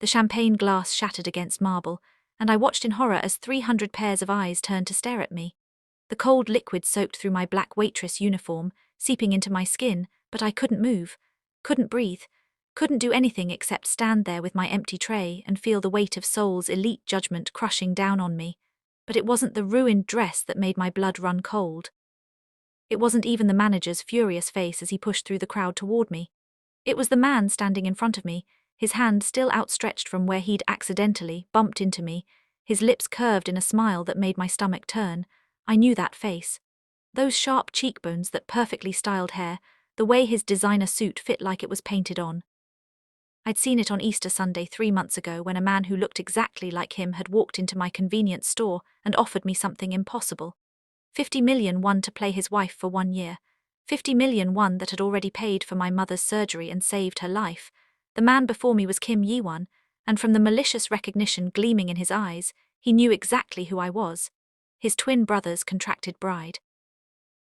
The champagne glass shattered against marble, and I watched in horror as 300 pairs of eyes turned to stare at me. The cold liquid soaked through my black waitress uniform, seeping into my skin, but I couldn't move, couldn't breathe, couldn't do anything except stand there with my empty tray and feel the weight of Seoul's elite judgment crushing down on me. But it wasn't the ruined dress that made my blood run cold. It wasn't even the manager's furious face as he pushed through the crowd toward me. It was the man standing in front of me, his hand still outstretched from where he'd accidentally bumped into me, his lips curved in a smile that made my stomach turn. I knew that face. Those sharp cheekbones, that perfectly styled hair, the way his designer suit fit like it was painted on. I'd seen it on Easter Sunday 3 months ago when a man who looked exactly like him had walked into my convenience store and offered me something impossible. 50 million won to play his wife for 1 year. 50 million won that had already paid for my mother's surgery and saved her life. The man before me was Kim Yi-won, and from the malicious recognition gleaming in his eyes, he knew exactly who I was. His twin brother's contracted bride.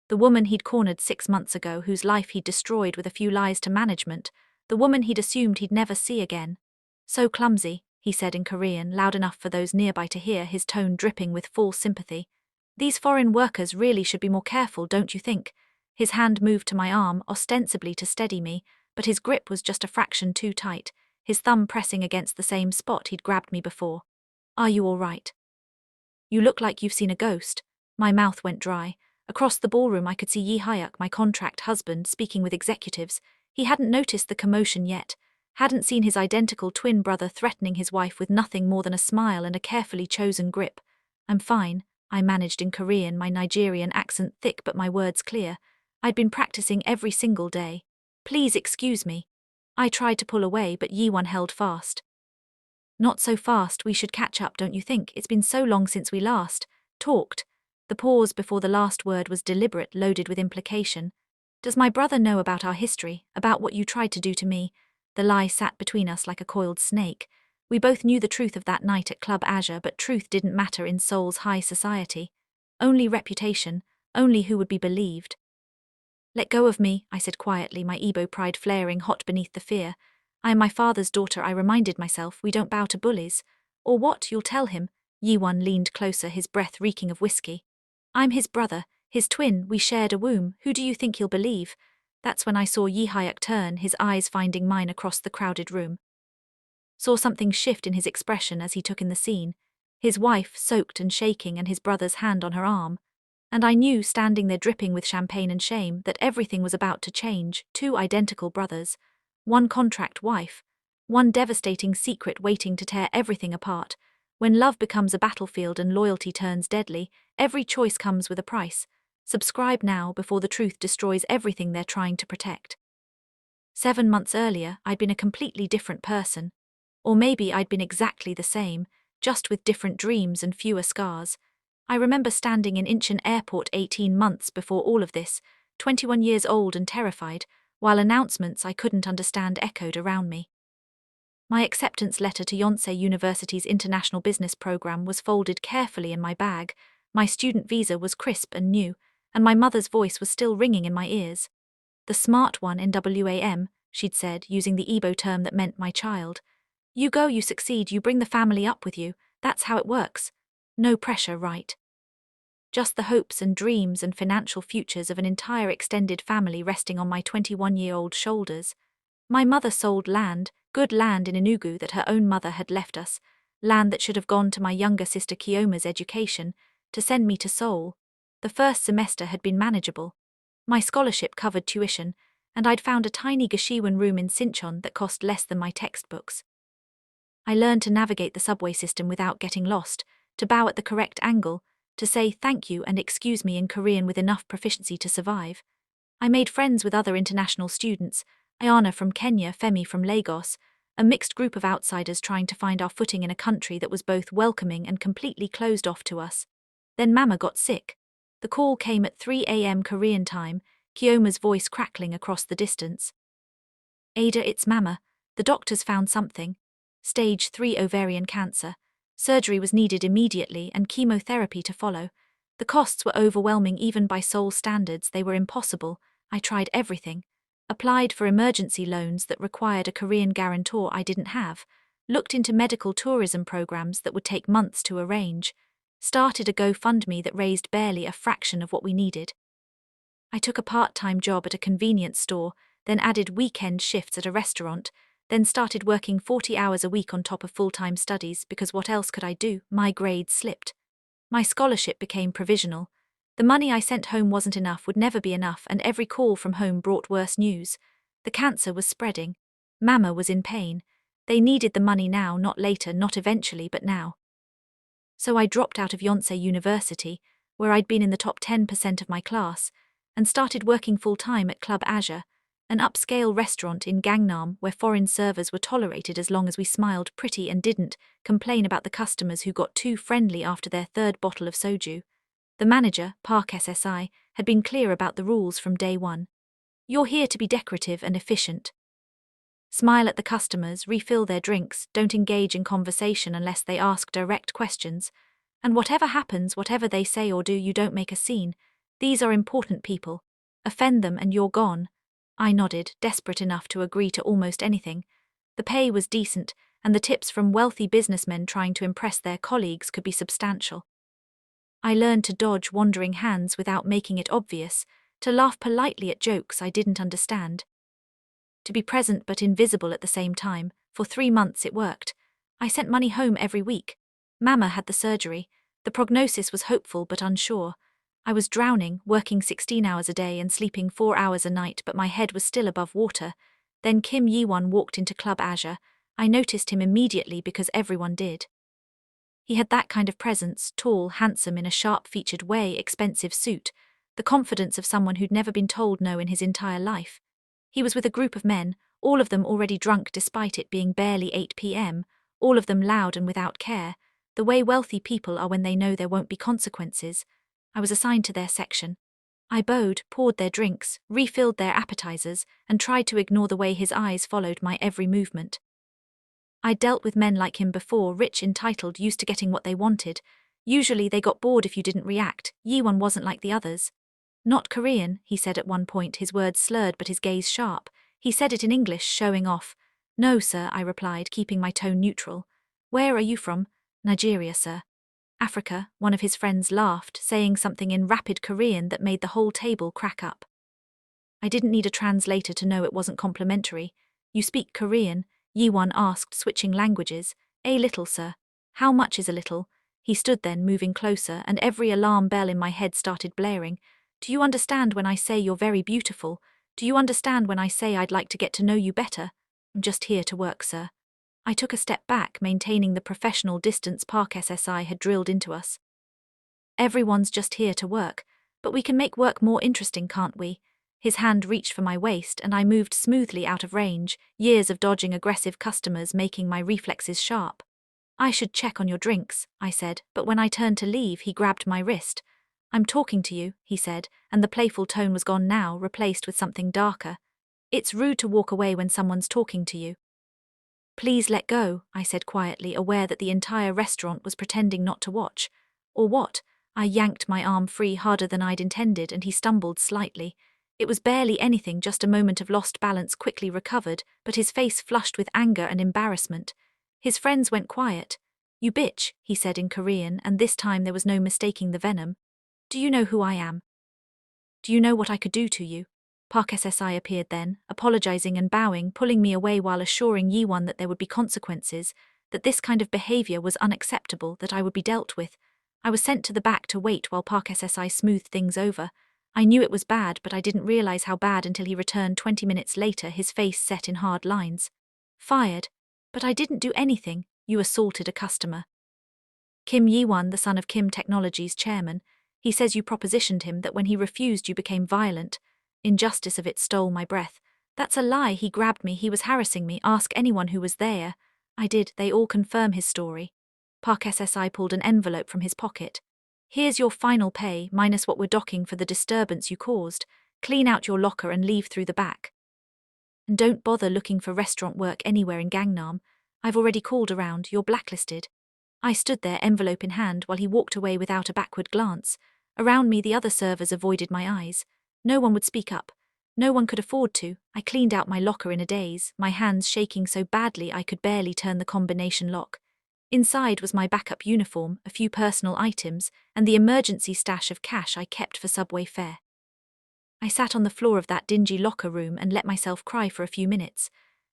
The woman he'd cornered 6 months ago, whose life he'd destroyed with a few lies to management, the woman he'd assumed he'd never see again. "So clumsy," he said in Korean, loud enough for those nearby to hear, his tone dripping with full sympathy. "These foreign workers really should be more careful, don't you think?" His hand moved to my arm, ostensibly to steady me, but his grip was just a fraction too tight, his thumb pressing against the same spot he'd grabbed me before. "Are you all right? You look like you've seen a ghost." My mouth went dry. Across the ballroom I could see Yi Hyuk, my contract husband, speaking with executives. He hadn't noticed the commotion yet, hadn't seen his identical twin brother threatening his wife with nothing more than a smile and a carefully chosen grip. "I'm fine," I managed in Korean, my Nigerian accent thick but my words clear. I'd been practicing every single day. "Please excuse me." I tried to pull away, but Yi-won held fast. "Not so fast, we should catch up, don't you think? It's been so long since we last talked." The pause before the last word was deliberate, loaded with implication. "Does my brother know about our history, about what you tried to do to me?" The lie sat between us like a coiled snake. We both knew the truth of that night at Club Azure, but truth didn't matter in Seoul's high society. Only reputation, only who would be believed. "Let go of me," I said quietly, my Igbo pride flaring hot beneath the fear. "I am my father's daughter," I reminded myself. "We don't bow to bullies." "Or what, you'll tell him?" Yi-won leaned closer, his breath reeking of whiskey. "I'm his brother, his twin, we shared a womb. Who do you think he'll believe?" That's when I saw Yi Hyuk turn, his eyes finding mine across the crowded room. Saw something shift in his expression as he took in the scene. His wife, soaked and shaking, and his brother's hand on her arm. And I knew, standing there dripping with champagne and shame, that everything was about to change. 2 identical brothers. 1 contract wife. 1 devastating secret waiting to tear everything apart. When love becomes a battlefield and loyalty turns deadly, every choice comes with a price. Subscribe now before the truth destroys everything they're trying to protect. 7 months earlier, I'd been a completely different person. Or maybe I'd been exactly the same, just with different dreams and fewer scars. I remember standing in Incheon Airport 18 months before all of this, 21 years old and terrified, while announcements I couldn't understand echoed around me. My acceptance letter to Yonsei University's international business program was folded carefully in my bag, my student visa was crisp and new, and my mother's voice was still ringing in my ears. "The smart one in WAM," she'd said, using the Igbo term that meant my child. "You go, you succeed, you bring the family up with you, that's how it works. No pressure, right?" Just the hopes and dreams and financial futures of an entire extended family resting on my 21-year-old shoulders. My mother sold land, good land in Enugu that her own mother had left us, land that should have gone to my younger sister Kioma's education, to send me to Seoul. The first semester had been manageable. My scholarship covered tuition, and I'd found a tiny Gashiwan room in Sinchon that cost less than my textbooks. I learned to navigate the subway system without getting lost, to bow at the correct angle, to say thank you and excuse me in Korean with enough proficiency to survive. I made friends with other international students, Ayana from Kenya, Femi from Lagos, a mixed group of outsiders trying to find our footing in a country that was both welcoming and completely closed off to us. Then Mama got sick. The call came at 3 a.m. Korean time, Kioma's voice crackling across the distance. "Ada, it's Mama. The doctors found something. Stage 3 ovarian cancer. Surgery was needed immediately and chemotherapy to follow. The costs were overwhelming even by Seoul standards. They were impossible. I tried everything. Applied for emergency loans that required a Korean guarantor I didn't have. looked into medical tourism programs that would take months to arrange, started a GoFundMe that raised barely a fraction of what we needed. I took a part-time job at a convenience store, then added weekend shifts at a restaurant, then started working 40 hours a week on top of full-time studies because what else could I do? My grades slipped. My scholarship became provisional. The money I sent home wasn't enough, would never be enough, and every call from home brought worse news. The cancer was spreading. Mama was in pain. They needed the money now, not later, not eventually, but now. So I dropped out of Yonsei University, where I'd been in the top 10% of my class, and started working full-time at Club Azure, an upscale restaurant in Gangnam where foreign servers were tolerated as long as we smiled pretty and didn't complain about the customers who got too friendly after their third bottle of soju. The manager, Park SSI, had been clear about the rules from day one. You're here to be decorative and efficient. Smile at the customers, refill their drinks, don't engage in conversation unless they ask direct questions, and whatever happens, whatever they say or do, you don't make a scene. These are important people. Offend them and you're gone. I nodded, desperate enough to agree to almost anything. The pay was decent, and the tips from wealthy businessmen trying to impress their colleagues could be substantial. I learned to dodge wandering hands without making it obvious, to laugh politely at jokes I didn't understand. To be present but invisible at the same time. For 3 months it worked. I sent money home every week. Mama had the surgery. The prognosis was hopeful but unsure. I was drowning, working 16 hours a day and sleeping 4 hours a night, but my head was still above water. Then Kim Yi-won walked into Club Azure. I noticed him immediately because everyone did. He had that kind of presence, tall, handsome in a sharp-featured way, expensive suit, the confidence of someone who'd never been told no in his entire life. He was with a group of men, all of them already drunk despite it being barely 8 p.m., all of them loud and without care, the way wealthy people are when they know there won't be consequences. I was assigned to their section. I bowed, poured their drinks, refilled their appetizers, and tried to ignore the way his eyes followed my every movement. I'd dealt with men like him before, rich, entitled, used to getting what they wanted. Usually they got bored if you didn't react. Yi-won wasn't like the others. Not Korean, he said at one point, his words slurred but his gaze sharp. He said it in English, showing off. No, sir, I replied, keeping my tone neutral. Where are you from? Nigeria, sir. Africa, one of his friends laughed, saying something in rapid Korean that made the whole table crack up. I didn't need a translator to know it wasn't complimentary. You speak Korean? Yi-won asked, switching languages. A little, sir. How much is a little? He stood then, moving closer, and every alarm bell in my head started blaring. Do you understand when I say you're very beautiful? Do you understand when I say I'd like to get to know you better? I'm just here to work, sir. I took a step back, maintaining the professional distance Park SSI had drilled into us. Everyone's just here to work, but we can make work more interesting, can't we? His hand reached for my waist and I moved smoothly out of range, years of dodging aggressive customers making my reflexes sharp. I should check on your drinks, I said, but when I turned to leave he grabbed my wrist. I'm talking to you, he said, and the playful tone was gone now, replaced with something darker. It's rude to walk away when someone's talking to you. Please let go, I said quietly, aware that the entire restaurant was pretending not to watch. Or what? I yanked my arm free harder than I'd intended and he stumbled slightly. It was barely anything, just a moment of lost balance, quickly recovered, but his face flushed with anger and embarrassment. His friends went quiet. You bitch, he said in Korean, and this time there was no mistaking the venom. Do you know who I am? Do you know what I could do to you? Park SSI appeared then, apologizing and bowing, pulling me away while assuring Yi-won that there would be consequences, that this kind of behavior was unacceptable, that I would be dealt with. I was sent to the back to wait while Park SSI smoothed things over. I knew it was bad, but I didn't realize how bad until he returned 20 minutes later, his face set in hard lines. Fired. But I didn't do anything. You assaulted a customer. Kim Yi-won, the son of Kim Technologies chairman, he says you propositioned him, that when he refused you became violent. Injustice of it stole my breath. That's a lie, he grabbed me, he was harassing me, ask anyone who was there. I did, they all confirm his story. Park SSI pulled an envelope from his pocket. Here's your final pay, minus what we're docking for the disturbance you caused. Clean out your locker and leave through the back. And don't bother looking for restaurant work anywhere in Gangnam. I've already called around, you're blacklisted. I stood there, envelope in hand, while he walked away without a backward glance. Around me the other servers avoided my eyes. No one would speak up. No one could afford to. I cleaned out my locker in a daze, my hands shaking so badly I could barely turn the combination lock. Inside was my backup uniform, a few personal items, and the emergency stash of cash I kept for subway fare. I sat on the floor of that dingy locker room and let myself cry for a few minutes.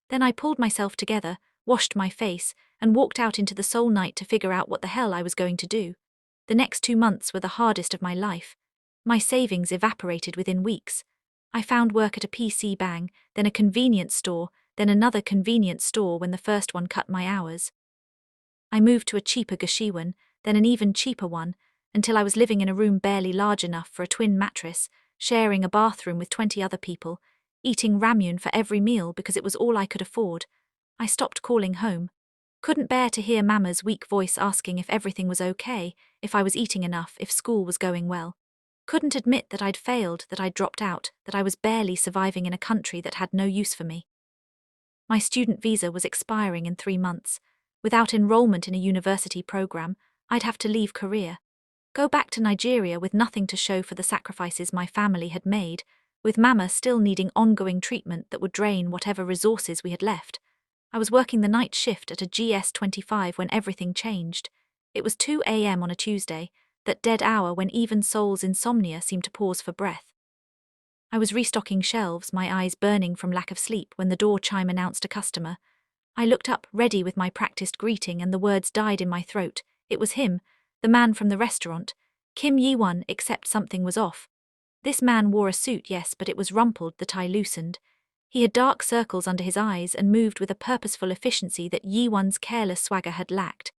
Then I pulled myself together, washed my face, and walked out into the Seoul night to figure out what the hell I was going to do. The next 2 months were the hardest of my life. My savings evaporated within weeks. I found work at a PC bang, then a convenience store, then another convenience store when the first one cut my hours. I moved to a cheaper Gashiwan, then an even cheaper one, until I was living in a room barely large enough for a twin mattress, sharing a bathroom with 20 other people, eating ramyun for every meal because it was all I could afford. I stopped calling home. Couldn't bear to hear Mama's weak voice asking if everything was okay, if I was eating enough, if school was going well. Couldn't admit that I'd failed, that I'd dropped out, that I was barely surviving in a country that had no use for me. My student visa was expiring in 3 months. Without enrollment in a university program, I'd have to leave Korea. Go back to Nigeria with nothing to show for the sacrifices my family had made, with Mama still needing ongoing treatment that would drain whatever resources we had left. I was working the night shift at a GS25 when everything changed. It was 2 a.m. on a Tuesday, that dead hour when even Seoul's insomnia seemed to pause for breath. I was restocking shelves, my eyes burning from lack of sleep, when the door chime announced a customer. I looked up, ready with my practiced greeting, and the words died in my throat. It was him, the man from the restaurant, Kim Yi-won, except something was off. This man wore a suit, yes, but it was rumpled, the tie loosened. He had dark circles under his eyes and moved with a purposeful efficiency that Yi-won's careless swagger had lacked.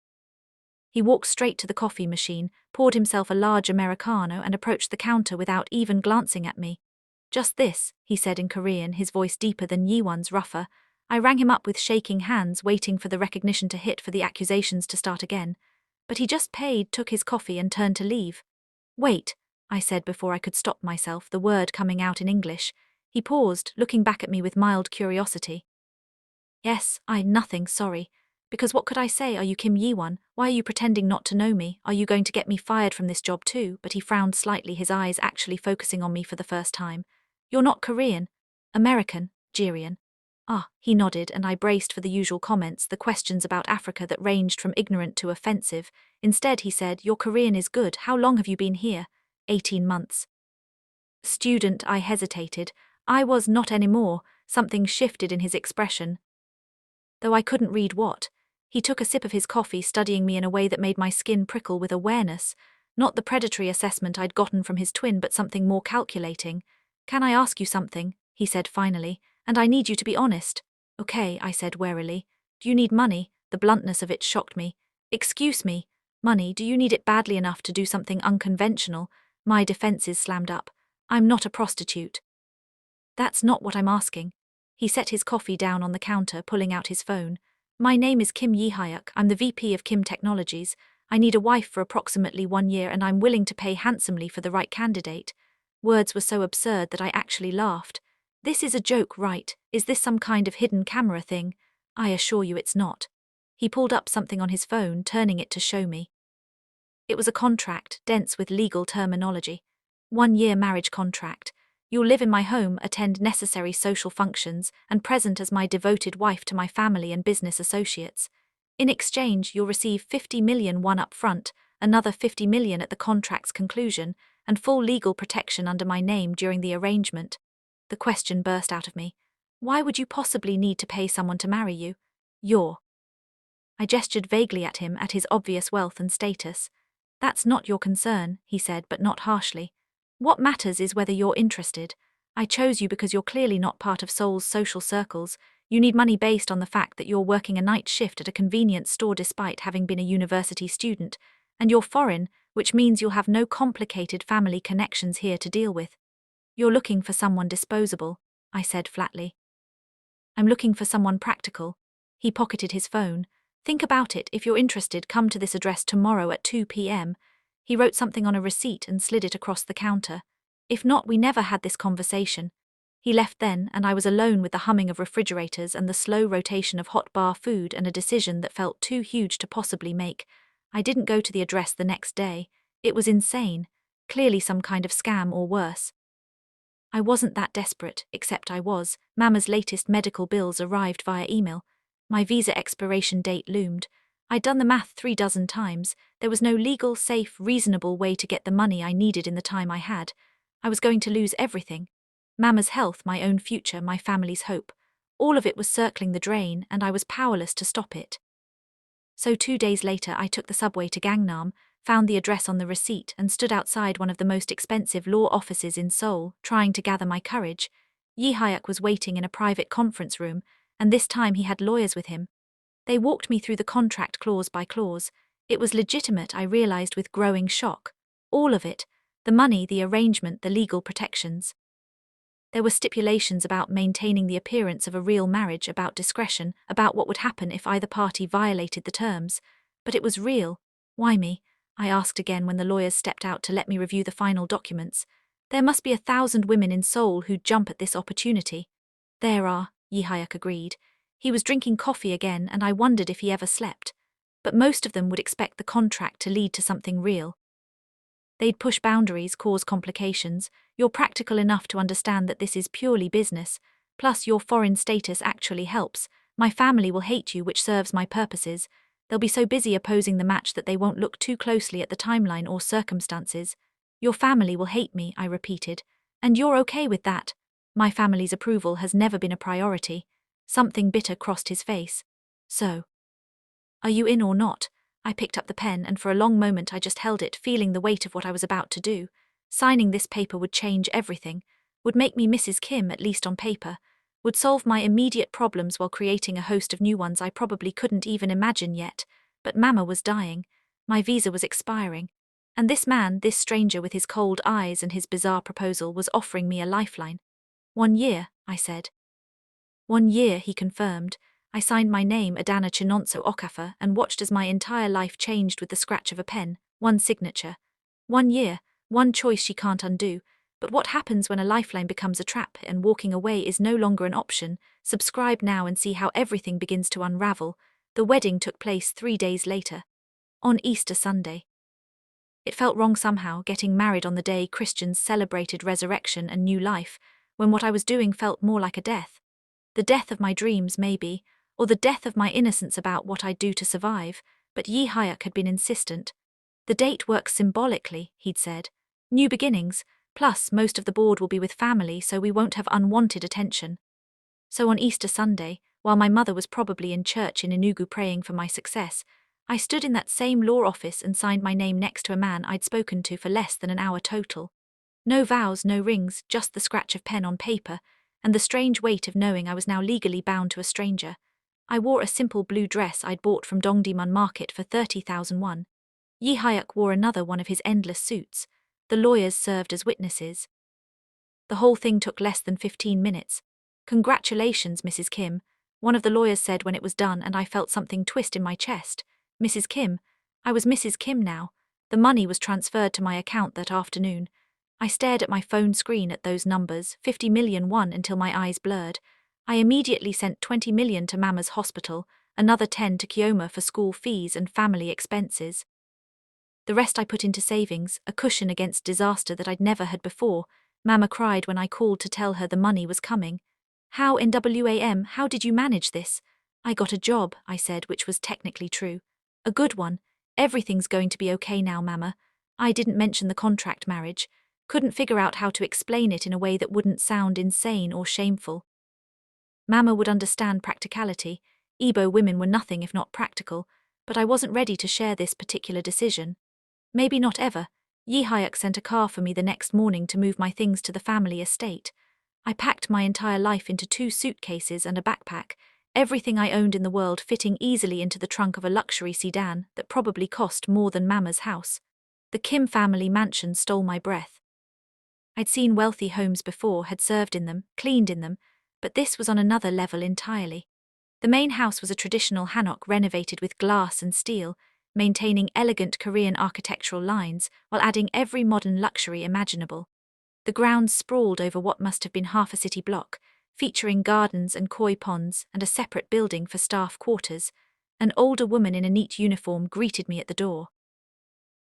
He walked straight to the coffee machine, poured himself a large Americano and approached the counter without even glancing at me. "Just this," he said in Korean, his voice deeper than Yi-won's rougher. I rang him up with shaking hands, waiting for the recognition to hit, for the accusations to start again. But he just paid, took his coffee and turned to leave. "Wait," I said before I could stop myself, the word coming out in English. He paused, looking back at me with mild curiosity. "Yes, nothing, sorry. Because what could I say? Are you Kim Yi-won? Why are you pretending not to know me? Are you going to get me fired from this job too?" But he frowned slightly, his eyes actually focusing on me for the first time. "You're not Korean? American? Nigerian?" "Ah," he nodded, and I braced for the usual comments, the questions about Africa that ranged from ignorant to offensive. Instead, he said, "Your Korean is good. How long have you been here?" 18 months. "Student," I hesitated. I was not anymore. Something shifted in his expression, though I couldn't read what. He took a sip of his coffee, studying me in a way that made my skin prickle with awareness. Not the predatory assessment I'd gotten from his twin, but something more calculating. "Can I ask you something?" he said finally. "And I need you to be honest." "Okay," I said warily. "Do you need money?" The bluntness of it shocked me. "Excuse me. Money, do you need it badly enough to do something unconventional?" My defenses slammed up. "I'm not a prostitute." "That's not what I'm asking." He set his coffee down on the counter, pulling out his phone. "My name is Kim Yi-hyuk. I'm the VP of Kim Technologies. I need a wife for approximately 1 year, and I'm willing to pay handsomely for the right candidate." Words were so absurd that I actually laughed. "This is a joke, right? Is this some kind of hidden camera thing?" "I assure you it's not." He pulled up something on his phone, turning it to show me. It was a contract, dense with legal terminology. 1-year marriage contract. "You'll live in my home, attend necessary social functions, and present as my devoted wife to my family and business associates. In exchange, you'll receive 50 million won up front, another 50 million at the contract's conclusion, and full legal protection under my name during the arrangement." The question burst out of me. "Why would you possibly need to pay someone to marry you? You're—" I gestured vaguely at him, at his obvious wealth and status. "That's not your concern," he said, but not harshly. "What matters is whether you're interested. I chose you because you're clearly not part of Seoul's social circles. You need money based on the fact that you're working a night shift at a convenience store despite having been a university student, and you're foreign, which means you'll have no complicated family connections here to deal with. You're looking for someone disposable," I said flatly. "I'm looking for someone practical." He pocketed his phone. "Think about it. If you're interested, come to this address tomorrow at 2 p.m. He wrote something on a receipt and slid it across the counter. "If not, we never had this conversation." He left then, and I was alone with the humming of refrigerators and the slow rotation of hot bar food, and a decision that felt too huge to possibly make. I didn't go to the address the next day. It was insane. Clearly some kind of scam or worse. I wasn't that desperate, except I was. Mama's latest medical bills arrived via email. My visa expiration date loomed. I'd done the math 3 dozen times. There was no legal, safe, reasonable way to get the money I needed in the time I had. I was going to lose everything. Mama's health, my own future, my family's hope. All of it was circling the drain, and I was powerless to stop it. So 2 days later I took the subway to Gangnam, found the address on the receipt, and stood outside one of the most expensive law offices in Seoul, trying to gather my courage. Yi Hyuk was waiting in a private conference room, and this time he had lawyers with him. They walked me through the contract clause by clause. It was legitimate, I realized with growing shock. All of it. The money, the arrangement, the legal protections. There were stipulations about maintaining the appearance of a real marriage, about discretion, about what would happen if either party violated the terms. But it was real. Why me? I asked again when the lawyers stepped out to let me review the final documents. There must be 1,000 women in Seoul who'd jump at this opportunity. There are, Yi Hyuk agreed. He was drinking coffee again, and I wondered if he ever slept. But most of them would expect the contract to lead to something real. They'd push boundaries, cause complications. You're practical enough to understand that this is purely business. Plus, your foreign status actually helps. My family will hate you, which serves my purposes. They'll be so busy opposing the match that they won't look too closely at the timeline or circumstances. Your family will hate me, I repeated. And you're okay with that? My family's approval has never been a priority. Something bitter crossed his face. So, are you in or not? I picked up the pen, and for a long moment I just held it, feeling the weight of what I was about to do. Signing this paper would change everything, would make me Mrs. Kim, at least on paper, would solve my immediate problems while creating a host of new ones I probably couldn't even imagine yet. But Mama was dying. My visa was expiring. And this man, this stranger with his cold eyes and his bizarre proposal, was offering me a lifeline. 1 year, I said. 1 year, he confirmed. I signed my name, Adana Chinonso Okafor, and watched as my entire life changed with the scratch of a pen. 1 signature. 1 year, 1 choice she can't undo. But what happens when a lifeline becomes a trap and walking away is no longer an option? Subscribe now and see how everything begins to unravel. The wedding took place 3 days later. On Easter Sunday. It felt wrong somehow, getting married on the day Christians celebrated resurrection and new life, when what I was doing felt more like a death. The death of my dreams, maybe, or the death of my innocence about what I'd do to survive, but Yi Hyuk had been insistent. The date works symbolically, he'd said. New beginnings, plus most of the board will be with family, so we won't have unwanted attention. So on Easter Sunday, while my mother was probably in church in Enugu praying for my success, I stood in that same law office and signed my name next to a man I'd spoken to for less than an hour total. No vows, no rings, just the scratch of pen on paper, and the strange weight of knowing I was now legally bound to a stranger. I wore a simple blue dress I'd bought from Dongdaemun Market for 30,000 won. Yi Hyuk wore another one of his endless suits. The lawyers served as witnesses. The whole thing took less than 15 minutes. Congratulations, Mrs. Kim, one of the lawyers said when it was done, and I felt something twist in my chest. Mrs. Kim. I was Mrs. Kim now. The money was transferred to my account that afternoon. I stared at my phone screen at those numbers, 50 million won, until my eyes blurred. I immediately sent 20 million to Mama's hospital, another 10 to Kioma for school fees and family expenses. The rest I put into savings, a cushion against disaster that I'd never had before. Mama cried when I called to tell her the money was coming. How NWAM, how did you manage this? I got a job, I said, which was technically true. A good one. Everything's going to be okay now, Mama. I didn't mention the contract marriage. Couldn't figure out how to explain it in a way that wouldn't sound insane or shameful. Mama would understand practicality. Igbo women were nothing if not practical, but I wasn't ready to share this particular decision. Maybe not ever. Yi Hyuk sent a car for me the next morning to move my things to the family estate. I packed my entire life into 2 suitcases and a backpack, everything I owned in the world fitting easily into the trunk of a luxury sedan that probably cost more than Mama's house. The Kim family mansion stole my breath. I'd seen wealthy homes before, had served in them, cleaned in them, but this was on another level entirely. The main house was a traditional hanok renovated with glass and steel, maintaining elegant Korean architectural lines while adding every modern luxury imaginable. The grounds sprawled over what must have been half a city block, featuring gardens and koi ponds and a separate building for staff quarters. An older woman in a neat uniform greeted me at the door.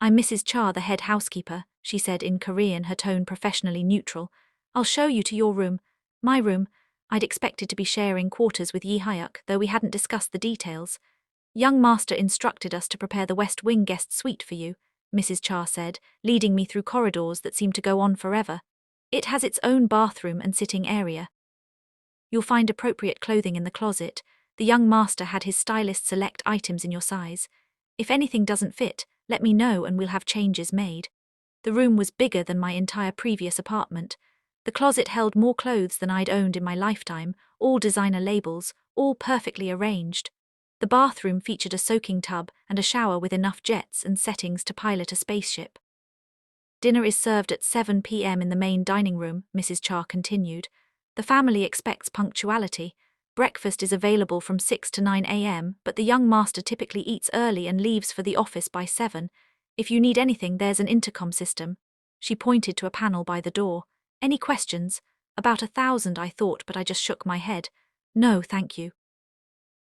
"I'm Mrs. Cha, the head housekeeper," she said in Korean, her tone professionally neutral. I'll show you to your room. My room. I'd expected to be sharing quarters with Yi Hyuk, though we hadn't discussed the details. Young master instructed us to prepare the West Wing guest suite for you, Mrs. Cha said, leading me through corridors that seemed to go on forever. It has its own bathroom and sitting area. You'll find appropriate clothing in the closet. The young master had his stylist select items in your size. If anything doesn't fit, let me know and we'll have changes made. The room was bigger than my entire previous apartment. The closet held more clothes than I'd owned in my lifetime, all designer labels, all perfectly arranged. The bathroom featured a soaking tub and a shower with enough jets and settings to pilot a spaceship. Dinner is served at 7 p.m. in the main dining room, Mrs. Cha continued. The family expects punctuality. Breakfast is available from 6 to 9 a.m., but the young master typically eats early and leaves for the office by 7. If you need anything, there's an intercom system. She pointed to a panel by the door. Any questions? About 1,000, I thought, but I just shook my head. No, thank you.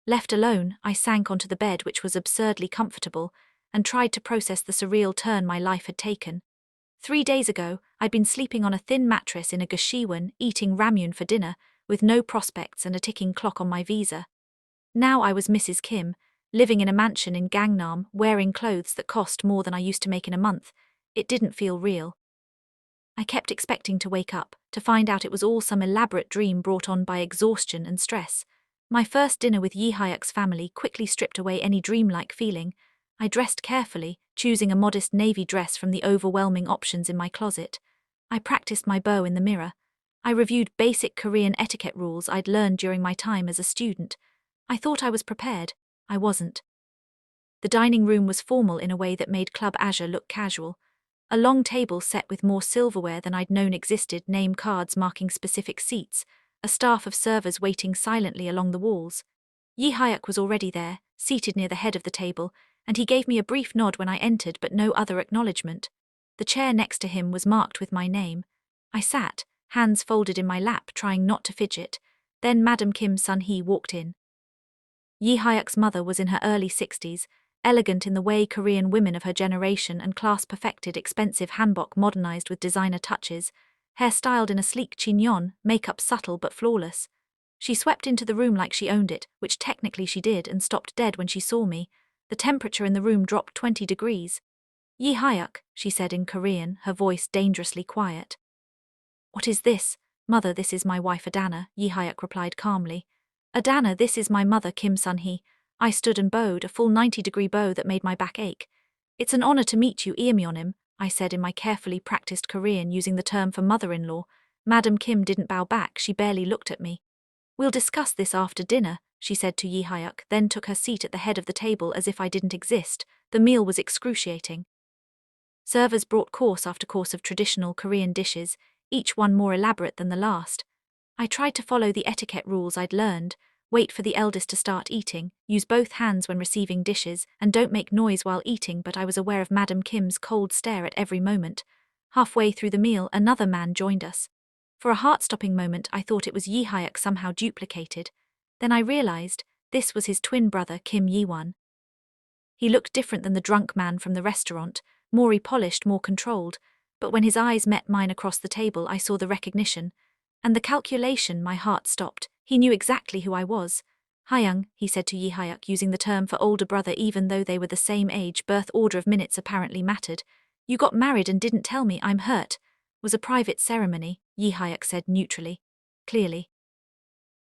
Left alone, I sank onto the bed, which was absurdly comfortable, and tried to process the surreal turn my life had taken. 3 days ago, I'd been sleeping on a thin mattress in a Gashewon, eating ramyun for dinner, with no prospects and a ticking clock on my visa. Now I was Mrs. Kim, living in a mansion in Gangnam, wearing clothes that cost more than I used to make in a month. It didn't feel real. I kept expecting to wake up, to find out it was all some elaborate dream brought on by exhaustion and stress. My first dinner with Yi Hyuk's family quickly stripped away any dreamlike feeling. I dressed carefully, choosing a modest navy dress from the overwhelming options in my closet. I practiced my bow in the mirror. I reviewed basic Korean etiquette rules I'd learned during my time as a student. I thought I was prepared. I wasn't. The dining room was formal in a way that made Club Azure look casual. A long table set with more silverware than I'd known existed, name cards marking specific seats, a staff of servers waiting silently along the walls. Yi Hyuk was already there, seated near the head of the table, and he gave me a brief nod when I entered but no other acknowledgement. The chair next to him was marked with my name. I sat, hands folded in my lap, trying not to fidget. Then Madam Kim Sun-hee walked in. Yi Hyuk's mother was in her early 60s, elegant in the way Korean women of her generation and class perfected, expensive hanbok modernized with designer touches, hair styled in a sleek chignon, makeup subtle but flawless. She swept into the room like she owned it, which technically she did, and stopped dead when she saw me. The temperature in the room dropped 20 degrees. Yi Hyuk, she said in Korean, her voice dangerously quiet. What is this? Mother, this is my wife Adana, Yi Hyuk replied calmly. Adana, this is my mother Kim Sun-hee. I stood and bowed, a full 90-degree bow that made my back ache. It's an honor to meet you, Eamyonim, I said in my carefully practiced Korean, using the term for mother-in-law. Madam Kim didn't bow back, she barely looked at me. We'll discuss this after dinner, she said to Yi Hyuk, then took her seat at the head of the table as if I didn't exist. The meal was excruciating. Servers brought course after course of traditional Korean dishes, each one more elaborate than the last. I tried to follow the etiquette rules I'd learned: wait for the eldest to start eating, use both hands when receiving dishes, and don't make noise while eating, but I was aware of Madam Kim's cold stare at every moment. Halfway through the meal, another man joined us. For a heart-stopping moment, I thought it was Yi Hyuk somehow duplicated. Then I realized this was his twin brother, Kim Yi-won. He looked different than the drunk man from the restaurant, more polished, more controlled, but when his eyes met mine across the table, I saw the recognition. And the calculation, my heart stopped. He knew exactly who I was. Hyung, he said to Yi Hyuk, using the term for older brother even though they were the same age. Birth order of minutes apparently mattered. You got married and didn't tell me. I'm hurt. Was a private ceremony, Yi Hyuk said neutrally. Clearly.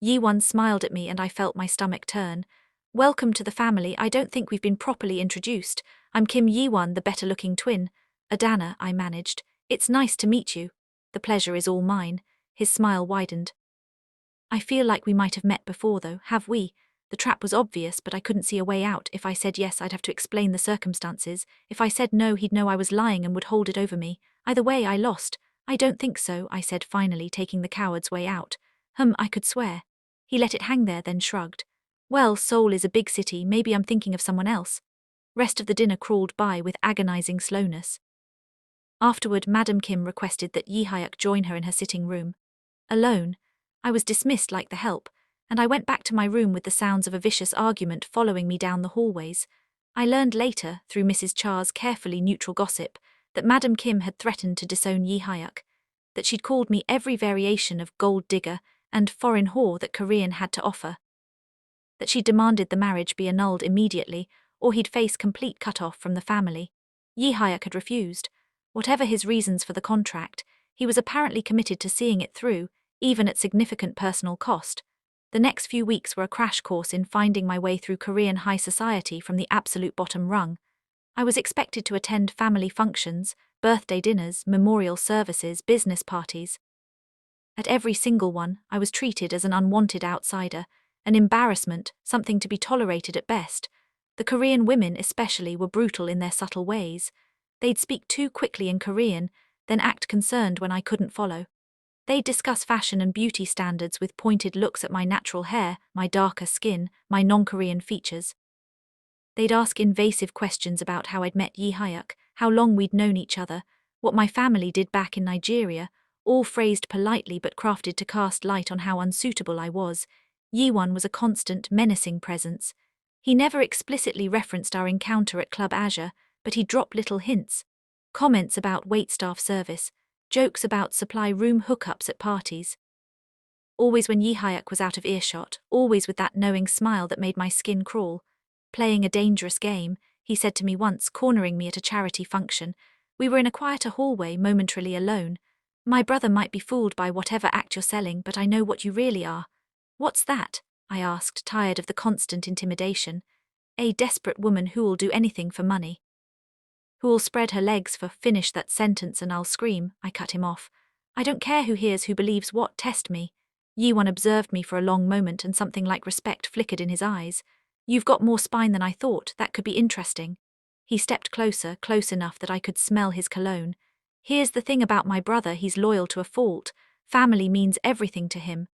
Yi-won smiled at me and I felt my stomach turn. Welcome to the family. I don't think we've been properly introduced. I'm Kim Yi-won, the better-looking twin. Adana, I managed. It's nice to meet you. The pleasure is all mine. His smile widened. I feel like we might have met before, though, have we? The trap was obvious, but I couldn't see a way out. If I said yes, I'd have to explain the circumstances. If I said no, he'd know I was lying and would hold it over me. Either way, I lost. I don't think so, I said finally, taking the coward's way out. I could swear. He let it hang there, then shrugged. Well, Seoul is a big city, maybe I'm thinking of someone else. Rest of the dinner crawled by with agonizing slowness. Afterward, Madam Kim requested that Yi Hyuk join her in her sitting room. Alone, I was dismissed like the help, and I went back to my room with the sounds of a vicious argument following me down the hallways. I learned later, through Mrs. Cha's carefully neutral gossip, that Madam Kim had threatened to disown Yi Hyuk. that she'd called me every variation of gold digger and foreign whore that Korean had to offer, that she demanded the marriage be annulled immediately or he'd face complete cut-off from the family. Yi Hyuk had refused. Whatever his reasons for the contract, he was apparently committed to seeing it through, even at significant personal cost. The next few weeks were a crash course in finding my way through Korean high society from the absolute bottom rung. I was expected to attend family functions, birthday dinners, memorial services, business parties. At every single one, I was treated as an unwanted outsider, an embarrassment, something to be tolerated at best. The Korean women especially were brutal in their subtle ways. They'd speak too quickly in Korean, then act concerned when I couldn't follow. They'd discuss fashion and beauty standards with pointed looks at my natural hair, my darker skin, my non-Korean features. They'd ask invasive questions about how I'd met Yi Hyuk, how long we'd known each other, what my family did back in Nigeria, all phrased politely but crafted to cast light on how unsuitable I was. Yi-won was a constant, menacing presence. He never explicitly referenced our encounter at Club Azure, but he'd drop little hints. Comments about waitstaff service, jokes about supply room hookups at parties. Always when Yi Hyuk was out of earshot, always with that knowing smile that made my skin crawl. Playing a dangerous game, he said to me once, cornering me at a charity function. We were in a quieter hallway, momentarily alone. My brother might be fooled by whatever act you're selling, but I know what you really are. What's that? I asked, tired of the constant intimidation. A desperate woman who'll do anything for money. Who'll spread her legs for finish that sentence and I'll scream, I cut him off. I don't care who hears, who believes what, test me. Yi-won observed me for a long moment and something like respect flickered in his eyes. You've got more spine than I thought, that could be interesting. He stepped closer, close enough that I could smell his cologne. Here's the thing about my brother, he's loyal to a fault. Family means everything to him.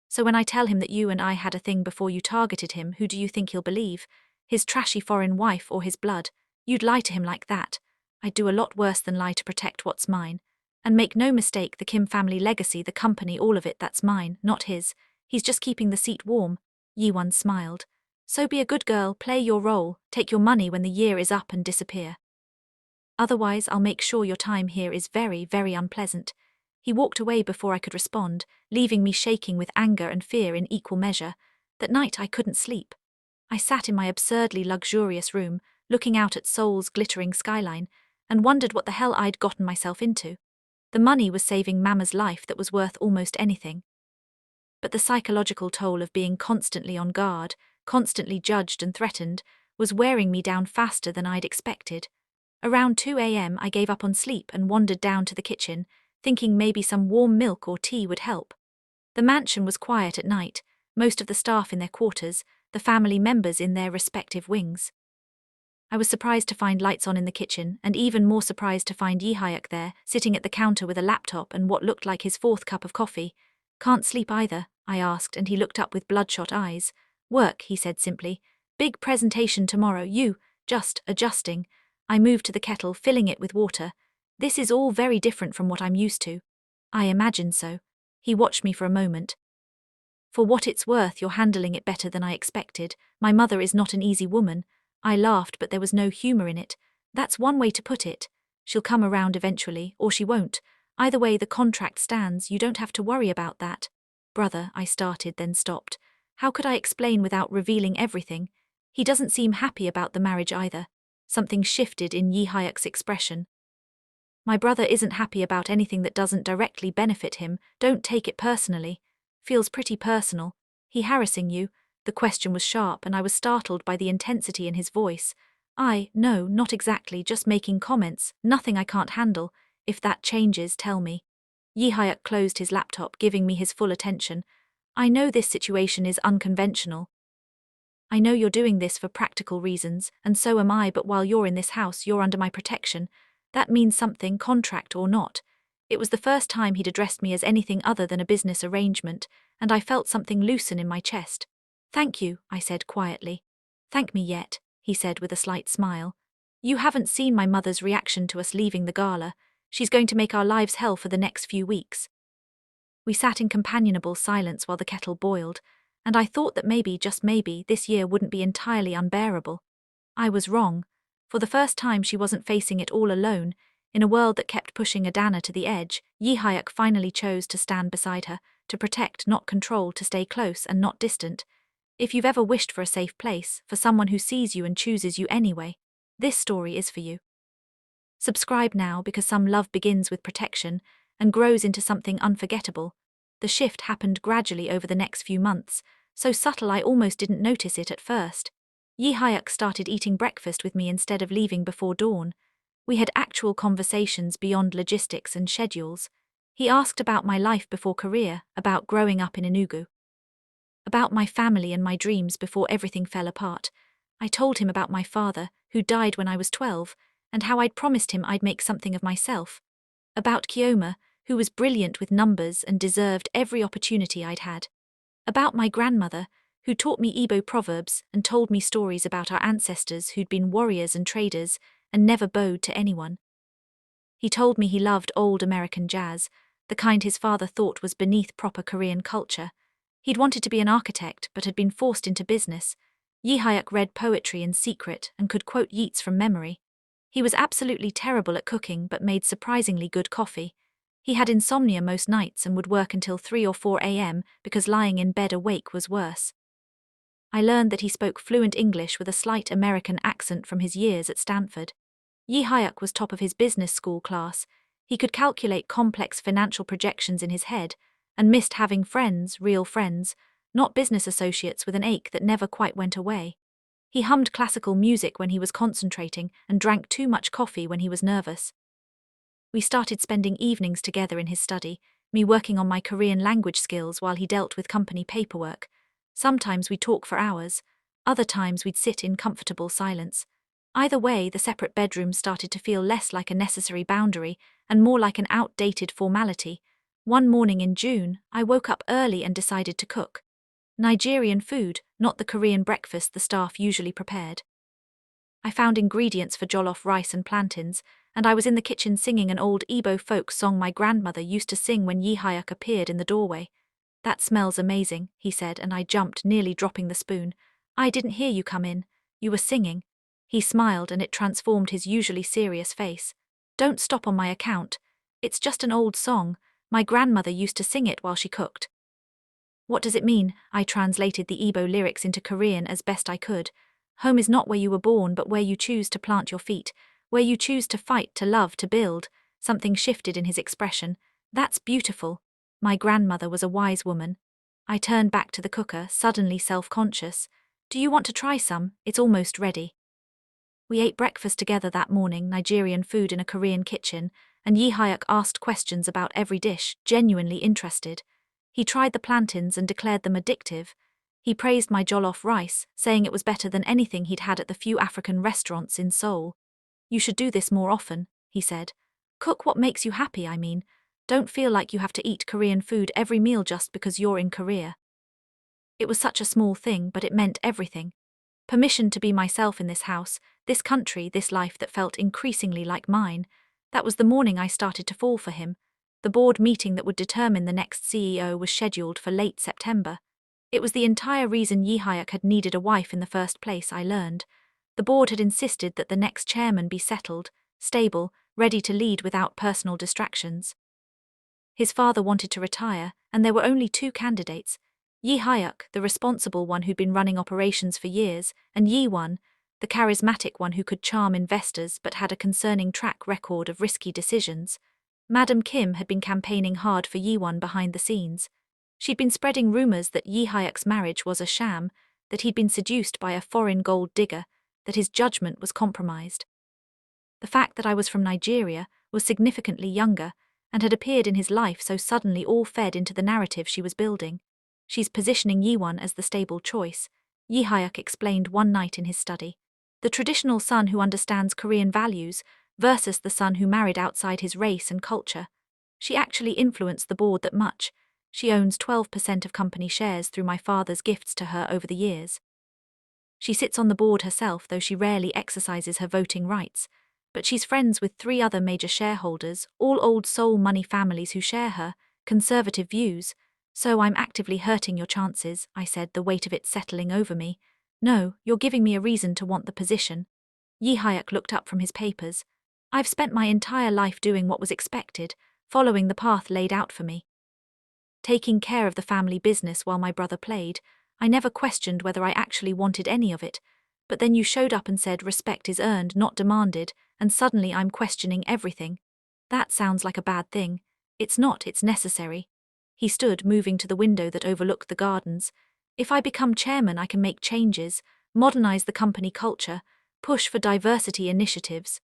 So when I tell him that you and I had a thing before you targeted him, who do you think he'll believe? His trashy foreign wife or his blood? You'd lie to him like that. I'd do a lot worse than lie to protect what's mine. And make no mistake, the Kim family legacy, the company, all of it, that's mine, not his. He's just keeping the seat warm. Yi-won smiled. So be a good girl, play your role, take your money when the year is up and disappear. Otherwise, I'll make sure your time here is very, very unpleasant. He walked away before I could respond, leaving me shaking with anger and fear in equal measure. That night I couldn't sleep. I sat in my absurdly luxurious room, looking out at Seoul's glittering skyline, and wondered what the hell I'd gotten myself into. The money was saving Mama's life that was worth almost anything. But the psychological toll of being constantly on guard, constantly judged and threatened, was wearing me down faster than I'd expected. Around 2 a.m. I gave up on sleep and wandered down to the kitchen, thinking maybe some warm milk or tea would help. The mansion was quiet at night, most of the staff in their quarters, the family members in their respective wings. I was surprised to find lights on in the kitchen, and even more surprised to find Yi Hyuk there, sitting at the counter with a laptop and what looked like his fourth cup of coffee. Can't sleep either, I asked, and he looked up with bloodshot eyes. Work, he said simply. Big presentation tomorrow, you, just adjusting. I moved to the kettle, filling it with water. This is all very different from what I'm used to. I imagine so. He watched me for a moment. For what it's worth, you're handling it better than I expected. My mother is not an easy woman. I laughed, but there was no humor in it. That's one way to put it. She'll come around eventually, or she won't. Either way, the contract stands, you don't have to worry about that. Brother, I started, then stopped. How could I explain without revealing everything? He doesn't seem happy about the marriage either. Something shifted in Yi Hyuk's expression. My brother isn't happy about anything that doesn't directly benefit him. Don't take it personally. Feels pretty personal. He harassing you? The question was sharp, and I was startled by the intensity in his voice. No, not exactly, just making comments, nothing I can't handle. If that changes, tell me. Yi Hyuk closed his laptop, giving me his full attention. I know this situation is unconventional. I know you're doing this for practical reasons, and so am I, but while you're in this house, you're under my protection. That means something, contract or not. It was the first time he'd addressed me as anything other than a business arrangement, and I felt something loosen in my chest. Thank you, I said quietly. Thank me yet, he said with a slight smile. You haven't seen my mother's reaction to us leaving the gala. She's going to make our lives hell for the next few weeks. We sat in companionable silence while the kettle boiled, and I thought that maybe, just maybe, this year wouldn't be entirely unbearable. I was wrong. For the first time she wasn't facing it all alone. In a world that kept pushing Adana to the edge, Yi Hyuk finally chose to stand beside her, to protect, not control, to stay close and not distant. If you've ever wished for a safe place, for someone who sees you and chooses you anyway, this story is for you. Subscribe now, because some love begins with protection and grows into something unforgettable. The shift happened gradually over the next few months, so subtle I almost didn't notice it at first. Yi Hyuk started eating breakfast with me instead of leaving before dawn. We had actual conversations beyond logistics and schedules. He asked about my life before Korea, about growing up in Enugu, about my family and my dreams before everything fell apart. I told him about my father, who died when I was 12, and how I'd promised him I'd make something of myself. About Kioma, who was brilliant with numbers and deserved every opportunity I'd had. About my grandmother, who taught me Igbo proverbs and told me stories about our ancestors who'd been warriors and traders and never bowed to anyone. He told me he loved old American jazz, the kind his father thought was beneath proper Korean culture. He'd wanted to be an architect but had been forced into business. Yi Hyuk read poetry in secret and could quote Yeats from memory. He was absolutely terrible at cooking but made surprisingly good coffee. He had insomnia most nights and would work until 3 or 4 a.m. because lying in bed awake was worse. I learned that he spoke fluent English with a slight American accent from his years at Stanford. Yi Hyuk was top of his business school class. He could calculate complex financial projections in his head and missed having friends, real friends, not business associates with an ache that never quite went away. He hummed classical music when he was concentrating and drank too much coffee when he was nervous. We started spending evenings together in his study, me working on my Korean language skills while he dealt with company paperwork. Sometimes we'd talk for hours, other times we'd sit in comfortable silence. Either way, the separate bedrooms started to feel less like a necessary boundary and more like an outdated formality. One morning in June, I woke up early and decided to cook Nigerian food, not the Korean breakfast the staff usually prepared. I found ingredients for jollof rice and plantains, and I was in the kitchen singing an old Igbo folk song my grandmother used to sing when Yi Hyuk appeared in the doorway. "That smells amazing," he said, and I jumped, nearly dropping the spoon. "I didn't hear you come in. You were singing." He smiled and it transformed his usually serious face. "Don't stop on my account. It's just an old song. My grandmother used to sing it while she cooked." "What does it mean?" I translated the Igbo lyrics into Korean as best I could. "Home is not where you were born but where you choose to plant your feet, where you choose to fight, to love, to build." Something shifted in his expression. "That's beautiful. My grandmother was a wise woman." I turned back to the cooker, suddenly self-conscious. "Do you want to try some? It's almost ready." We ate breakfast together that morning, Nigerian food in a Korean kitchen, and Yi Hyuk asked questions about every dish, genuinely interested. He tried the plantains and declared them addictive. He praised my jollof rice, saying it was better than anything he'd had at the few African restaurants in Seoul. "You should do this more often," he said. "Cook what makes you happy, I mean. Don't feel like you have to eat Korean food every meal just because you're in Korea." It was such a small thing, but it meant everything. Permission to be myself in this house, this country, this life that felt increasingly like mine. That was the morning I started to fall for him. The board meeting that would determine the next CEO was scheduled for late September. It was the entire reason Yi Hyuk had needed a wife in the first place, I learned. The board had insisted that the next chairman be settled, stable, ready to lead without personal distractions. His father wanted to retire, and there were only 2 candidates. Yi Hyuk, the responsible one who'd been running operations for years, and Yi Won, the charismatic one who could charm investors but had a concerning track record of risky decisions. Madam Kim had been campaigning hard for Yi Won behind the scenes. She'd been spreading rumors that Yi Hyuk's marriage was a sham, that he'd been seduced by a foreign gold digger, that his judgment was compromised. The fact that I was from Nigeria, was significantly younger, and had appeared in his life so suddenly all fed into the narrative she was building. "She's positioning Yi Won as the stable choice," Yi Hyuk explained one night in his study. "The traditional son who understands Korean values versus the son who married outside his race and culture. She actually influenced the board that much. She owns 12% of company shares through my father's gifts to her over the years. She sits on the board herself, though she rarely exercises her voting rights. But she's friends with 3 other major shareholders, all old soul money families who share her conservative views. So I'm actively hurting your chances," I said, the weight of it settling over me. "No, you're giving me a reason to want the position." Yi Hyuk looked up from his papers. I've spent my entire life doing what was expected, following the path laid out for me. Taking care of the family business while my brother played, I never questioned whether I actually wanted any of it, but then you showed up and said respect is earned, not demanded, and suddenly I'm questioning everything. That sounds like a bad thing. It's not, it's necessary. He stood, moving to the window that overlooked the gardens. If I become chairman, I can make changes, modernize the company culture, push for diversity initiatives.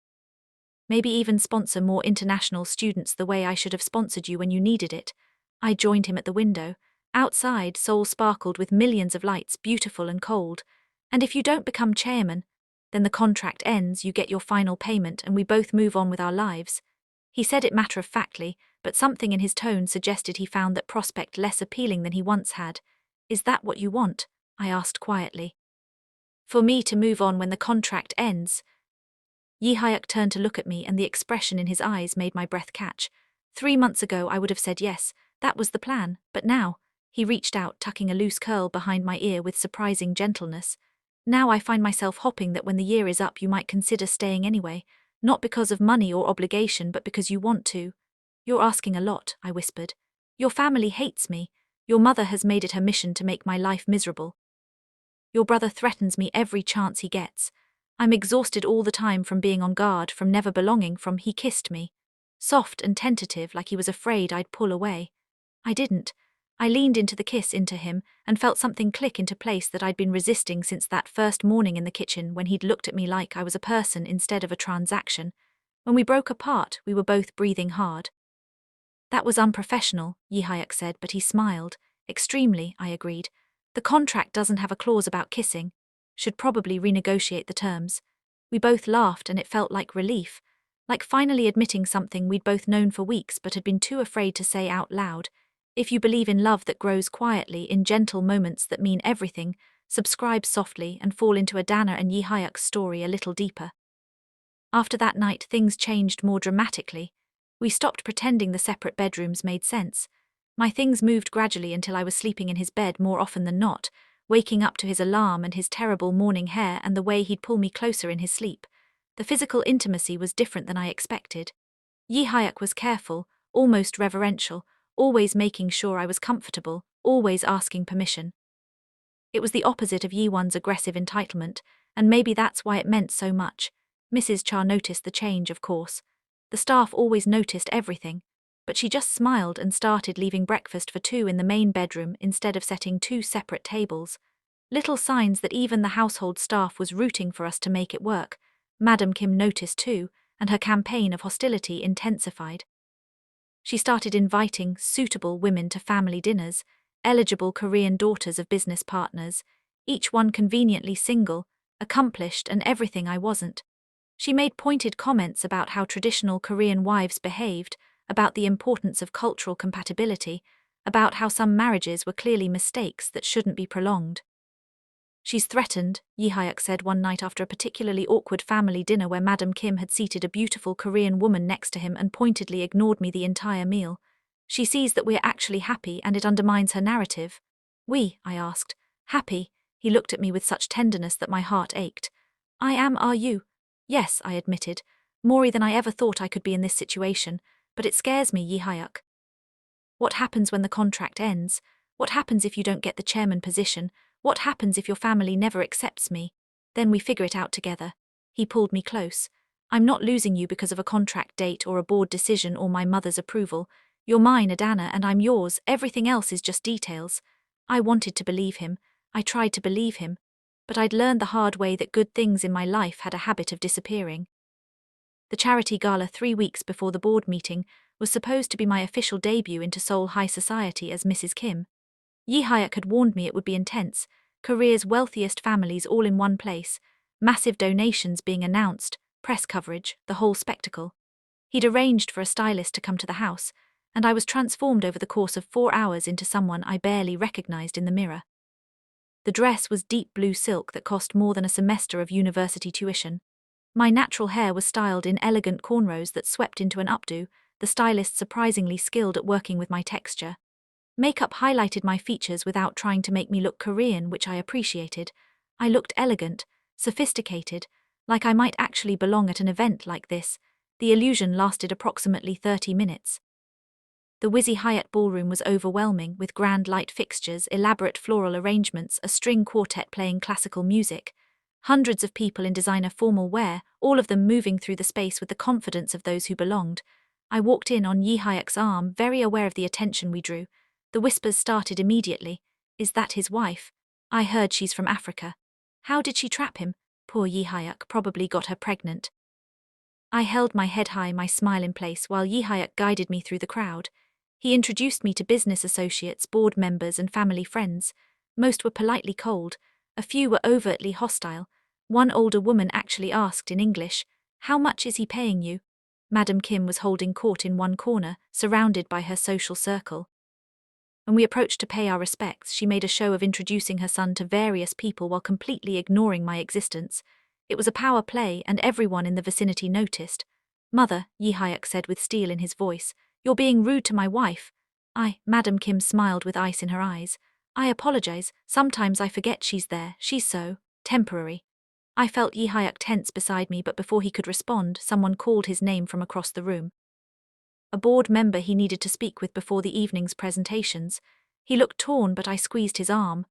Maybe even sponsor more international students the way I should have sponsored you when you needed it. I joined him at the window. Outside, Seoul sparkled with millions of lights, beautiful and cold. And if you don't become chairman, then the contract ends, you get your final payment, and we both move on with our lives. He said it matter-of-factly, but something in his tone suggested he found that prospect less appealing than he once had. Is that what you want? I asked quietly. For me to move on when the contract ends? Yi Hyuk turned to look at me, and the expression in his eyes made my breath catch. 3 months ago I would have said yes, that was the plan, but now, he reached out, tucking a loose curl behind my ear with surprising gentleness. Now I find myself hoping that when the year is up you might consider staying anyway, not because of money or obligation but because you want to. You're asking a lot, I whispered. Your family hates me. Your mother has made it her mission to make my life miserable. Your brother threatens me every chance he gets. I'm exhausted all the time from being on guard, from never belonging, from he kissed me. Soft and tentative, like he was afraid I'd pull away. I didn't. I leaned into the kiss into him and felt something click into place that I'd been resisting since that first morning in the kitchen when he'd looked at me like I was a person instead of a transaction. When we broke apart, we were both breathing hard. That was unprofessional, Yi Hyuk said, but he smiled. Extremely, I agreed. The contract doesn't have a clause about kissing. Should probably renegotiate the terms. We both laughed and it felt like relief, like finally admitting something we'd both known for weeks but had been too afraid to say out loud. If you believe in love that grows quietly in gentle moments that mean everything, subscribe softly and fall into Adana and Yi Hyuk's story a little deeper. After that night, things changed more dramatically. We stopped pretending the separate bedrooms made sense. My things moved gradually until I was sleeping in his bed more often than not, waking up to his alarm and his terrible morning hair and the way he'd pull me closer in his sleep. The physical intimacy was different than I expected. Yi Hyuk was careful, almost reverential, always making sure I was comfortable, always asking permission. It was the opposite of Yi Won's aggressive entitlement, and maybe that's why it meant so much. Mrs. Cha noticed the change, of course. The staff always noticed everything, but she just smiled and started leaving breakfast for 2 in the main bedroom instead of setting 2 separate tables. Little signs that even the household staff was rooting for us to make it work. Madam Kim noticed too, and her campaign of hostility intensified. She started inviting suitable women to family dinners, eligible Korean daughters of business partners, each one conveniently single, accomplished and everything I wasn't. She made pointed comments about how traditional Korean wives behaved, about the importance of cultural compatibility, about how some marriages were clearly mistakes that shouldn't be prolonged. She's threatened, Yi Hyuk said one night after a particularly awkward family dinner where Madam Kim had seated a beautiful Korean woman next to him and pointedly ignored me the entire meal. She sees that we're actually happy and it undermines her narrative. We, I asked. Happy? He looked at me with such tenderness that my heart ached. I am, are you? Yes, I admitted, more than I ever thought I could be in this situation, but it scares me, Yi Hyuk. What happens when the contract ends? What happens if you don't get the chairman position? What happens if your family never accepts me? Then we figure it out together. He pulled me close. I'm not losing you because of a contract date or a board decision or my mother's approval. You're mine, Adana, and I'm yours. Everything else is just details. I wanted to believe him. I tried to believe him. But I'd learned the hard way that good things in my life had a habit of disappearing. The charity gala 3 weeks before the board meeting was supposed to be my official debut into Seoul high society as Mrs. Kim. Yi Hyuk had warned me it would be intense, Korea's wealthiest families all in one place, massive donations being announced, press coverage, the whole spectacle. He'd arranged for a stylist to come to the house, and I was transformed over the course of 4 hours into someone I barely recognized in the mirror. The dress was deep blue silk that cost more than a semester of university tuition. My natural hair was styled in elegant cornrows that swept into an updo, the stylist surprisingly skilled at working with my texture. Makeup highlighted my features without trying to make me look Korean, which I appreciated. I looked elegant, sophisticated, like I might actually belong at an event like this. The illusion lasted approximately 30 minutes. The Wizzy Hyatt ballroom was overwhelming, with grand light fixtures, elaborate floral arrangements, a string quartet playing classical music, hundreds of people in designer formal wear, all of them moving through the space with the confidence of those who belonged. I walked in on Yi Hyuk's arm, very aware of the attention we drew. The whispers started immediately. Is that his wife? I heard she's from Africa. How did she trap him? Poor Yi Hyuk, probably got her pregnant. I held my head high, my smile in place, while Yi Hyuk guided me through the crowd. He introduced me to business associates, board members, and family friends. Most were politely cold. A few were overtly hostile. One older woman actually asked in English, "How much is he paying you?" Madam Kim was holding court in one corner, surrounded by her social circle. When we approached to pay our respects, she made a show of introducing her son to various people while completely ignoring my existence. It was a power play, and everyone in the vicinity noticed. "Mother," Yi Hyuk said with steel in his voice, "you're being rude to my wife." Madam Kim smiled with ice in her eyes. "I apologize, sometimes I forget she's there, she's so temporary." I felt Yi Hyuk tense beside me, but before he could respond, someone called his name from across the room. A board member he needed to speak with before the evening's presentations. He looked torn, but I squeezed his arm.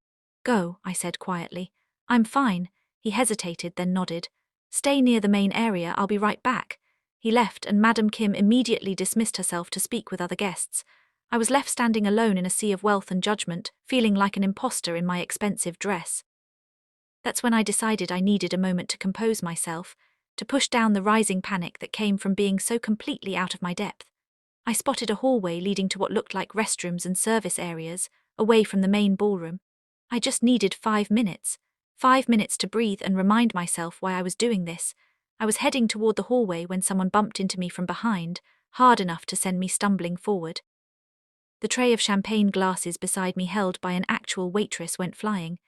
"Go," I said quietly. "I'm fine." He hesitated, then nodded. "Stay near the main area, I'll be right back." He left, and Madam Kim immediately dismissed herself to speak with other guests. I was left standing alone in a sea of wealth and judgment, feeling like an imposter in my expensive dress. That's when I decided I needed a moment to compose myself, to push down the rising panic that came from being so completely out of my depth. I spotted a hallway leading to what looked like restrooms and service areas, away from the main ballroom. I just needed 5 minutes. 5 minutes to breathe and remind myself why I was doing this. I was heading toward the hallway when someone bumped into me from behind, hard enough to send me stumbling forward. The tray of champagne glasses beside me, held by an actual waitress, went flying.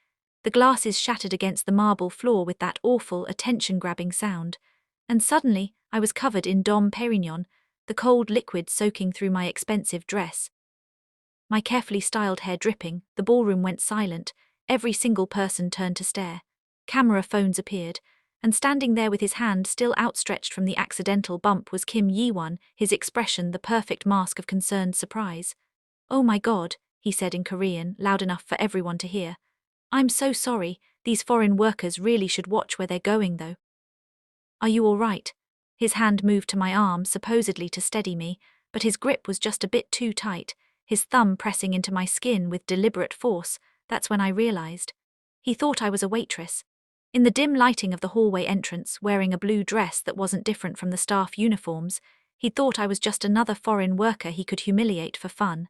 The glasses shattered against the marble floor with that awful, attention-grabbing sound. And suddenly, I was covered in Dom Perignon, the cold liquid soaking through my expensive dress. My carefully styled hair dripping, the ballroom went silent. Every single person turned to stare. Camera phones appeared, and standing there with his hand still outstretched from the accidental bump was Kim Yi-won, his expression the perfect mask of concerned surprise. "Oh my God," he said in Korean, loud enough for everyone to hear. "I'm so sorry, these foreign workers really should watch where they're going though." "Are you all right?" His hand moved to my arm, supposedly to steady me, but his grip was just a bit too tight, his thumb pressing into my skin with deliberate force. That's when I realized. He thought I was a waitress. In the dim lighting of the hallway entrance, wearing a blue dress that wasn't different from the staff uniforms, he thought I was just another foreign worker he could humiliate for fun.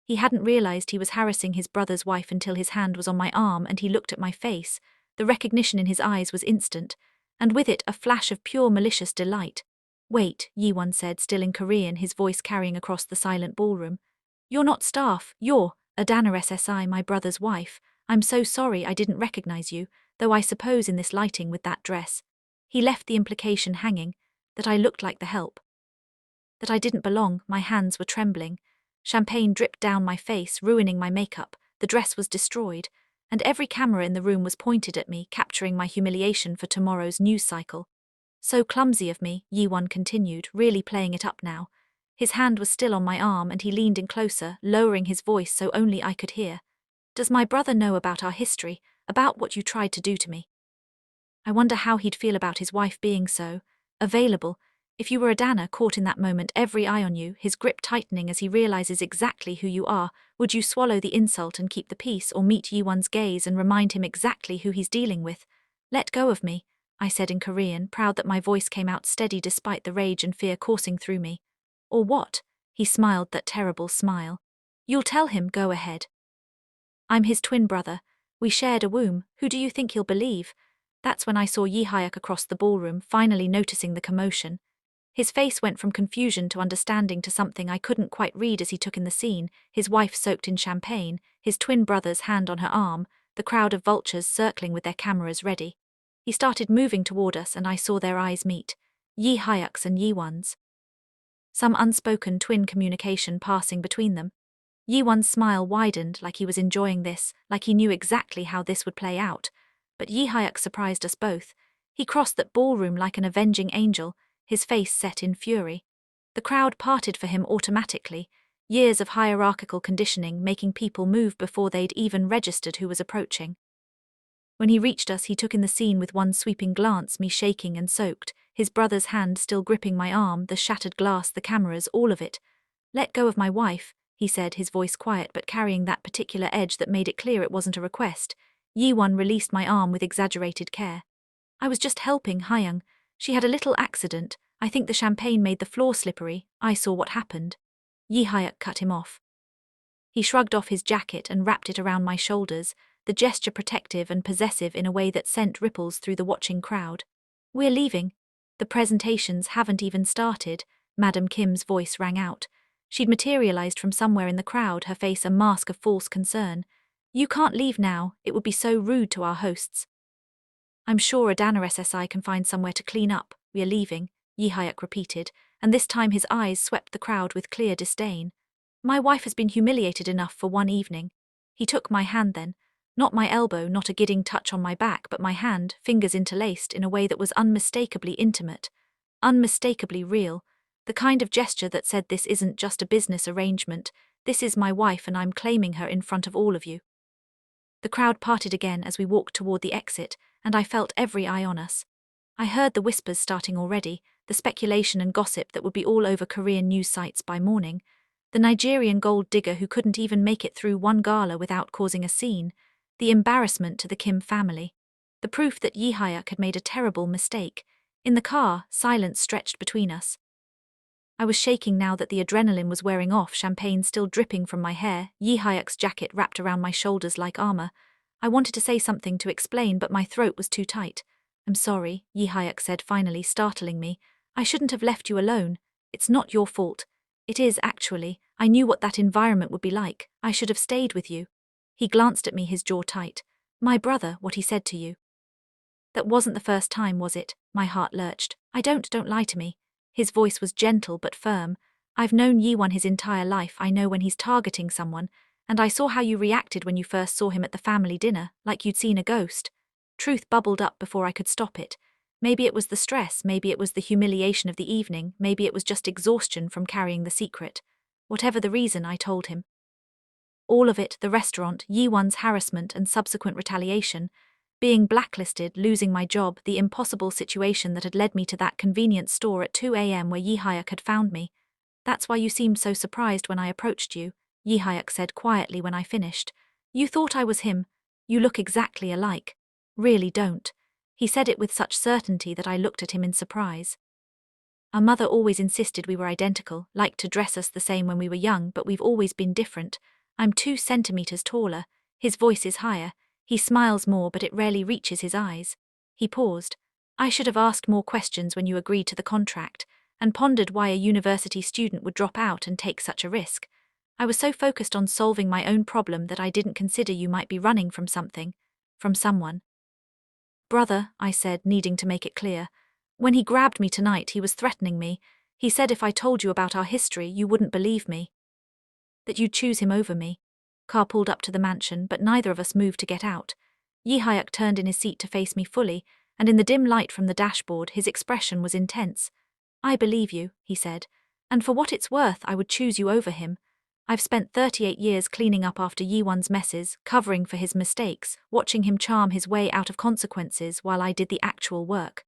He hadn't realized he was harassing his brother's wife until his hand was on my arm and he looked at my face. The recognition in his eyes was instant, and with it a flash of pure malicious delight. "Wait," Yi-won said, still in Korean, his voice carrying across the silent ballroom. "You're not staff, you're Adana SSI, my brother's wife. I'm so sorry I didn't recognize you, though I suppose in this lighting with that dress." He left the implication hanging, that I looked like the help. That I didn't belong. My hands were trembling. Champagne dripped down my face, ruining my makeup. The dress was destroyed, and every camera in the room was pointed at me, capturing my humiliation for tomorrow's news cycle. "So clumsy of me," Yi-won continued, really playing it up now. His hand was still on my arm and he leaned in closer, lowering his voice so only I could hear. "Does my brother know about our history, about what you tried to do to me?" I wonder how he'd feel about his wife being so available. If you were Adana, caught in that moment, every eye on you, his grip tightening as he realizes exactly who you are, would you swallow the insult and keep the peace, or meet Yi-won's gaze and remind him exactly who he's dealing with? "Let go of me," I said in Korean, proud that my voice came out steady despite the rage and fear coursing through me. "Or what?" He smiled that terrible smile. "You'll tell him, go ahead. I'm his twin brother. We shared a womb. Who do you think he'll believe?" That's when I saw Yi Hyuk across the ballroom, finally noticing the commotion. His face went from confusion to understanding to something I couldn't quite read as he took in the scene, his wife soaked in champagne, his twin brother's hand on her arm, the crowd of vultures circling with their cameras ready. He started moving toward us and I saw their eyes meet, Yi Hyuk's and Yi-won's. Some unspoken twin communication passing between them. Yi-won's smile widened like he was enjoying this, like he knew exactly how this would play out. But Yi Hyuk surprised us both. He crossed that ballroom like an avenging angel, his face set in fury. The crowd parted for him automatically, years of hierarchical conditioning making people move before they'd even registered who was approaching. When he reached us, he took in the scene with one sweeping glance, me shaking and soaked, his brother's hand still gripping my arm, the shattered glass, the cameras, all of it. "Let go of my wife," he said, his voice quiet but carrying that particular edge that made it clear it wasn't a request. Yi-won released my arm with exaggerated care. "I was just helping Hyung. She had a little accident. I think the champagne made the floor slippery. I saw what happened." Yi-hyuk cut him off. He shrugged off his jacket and wrapped it around my shoulders, the gesture protective and possessive in a way that sent ripples through the watching crowd. "We're leaving. The presentations haven't even started," Madam Kim's voice rang out. She'd materialized from somewhere in the crowd, her face a mask of false concern. "You can't leave now, it would be so rude to our hosts." "I'm sure Adana SSI can find somewhere to clean up. We are leaving," Yi-hyuk repeated, and this time his eyes swept the crowd with clear disdain. "My wife has been humiliated enough for one evening." He took my hand then. Not my elbow, not a gidding touch on my back, but my hand, fingers interlaced in a way that was unmistakably intimate, unmistakably real, the kind of gesture that said, "This isn't just a business arrangement, this is my wife and I'm claiming her in front of all of you." The crowd parted again as we walked toward the exit, and I felt every eye on us. I heard the whispers starting already, the speculation and gossip that would be all over Korean news sites by morning, the Nigerian gold digger who couldn't even make it through one gala without causing a scene, the embarrassment to the Kim family, the proof that Yi-hyuk had made a terrible mistake. In the car, silence stretched between us. I was shaking now that the adrenaline was wearing off, champagne still dripping from my hair, Yi-hyuk's jacket wrapped around my shoulders like armor. I wanted to say something to explain, but my throat was too tight. "I'm sorry," Yi-hyuk said finally, startling me. "I shouldn't have left you alone. It's not your fault. It is, actually. I knew what that environment would be like. I should have stayed with you." He glanced at me, his jaw tight. "My brother, what he said to you." "That wasn't the first time, was it?" My heart lurched. Don't lie to me." His voice was gentle but firm. "I've known Yi-won his entire life. I know when he's targeting someone, and I saw how you reacted when you first saw him at the family dinner, like you'd seen a ghost." Truth bubbled up before I could stop it. Maybe it was the stress, maybe it was the humiliation of the evening, maybe it was just exhaustion from carrying the secret. Whatever the reason, I told him. All of it, the restaurant, Yi-won's harassment and subsequent retaliation, being blacklisted, losing my job, the impossible situation that had led me to that convenience store at 2 a.m. where Yi-hyuk had found me. "That's why you seemed so surprised when I approached you," Yi-hyuk said quietly when I finished. "You thought I was him. You look exactly alike." "Really don't." He said it with such certainty that I looked at him in surprise. "Our mother always insisted we were identical, liked to dress us the same when we were young, but we've always been different. I'm 2 centimeters taller." His voice is higher. He smiles more, but it rarely reaches his eyes. He paused. "I should have asked more questions when you agreed to the contract, and pondered why a university student would drop out and take such a risk. I was so focused on solving my own problem that I didn't consider you might be running from something, from someone." "Brother," I said, needing to make it clear. "When he grabbed me tonight, he was threatening me. He said if I told you about our history, you wouldn't believe me. That you'd choose him over me." Car pulled up to the mansion, but neither of us moved to get out. Yi-hyuk turned in his seat to face me fully, and in the dim light from the dashboard, his expression was intense. "I believe you," he said, "and for what it's worth, I would choose you over him. I've spent 38 years cleaning up after Yi-won's messes, covering for his mistakes, watching him charm his way out of consequences while I did the actual work.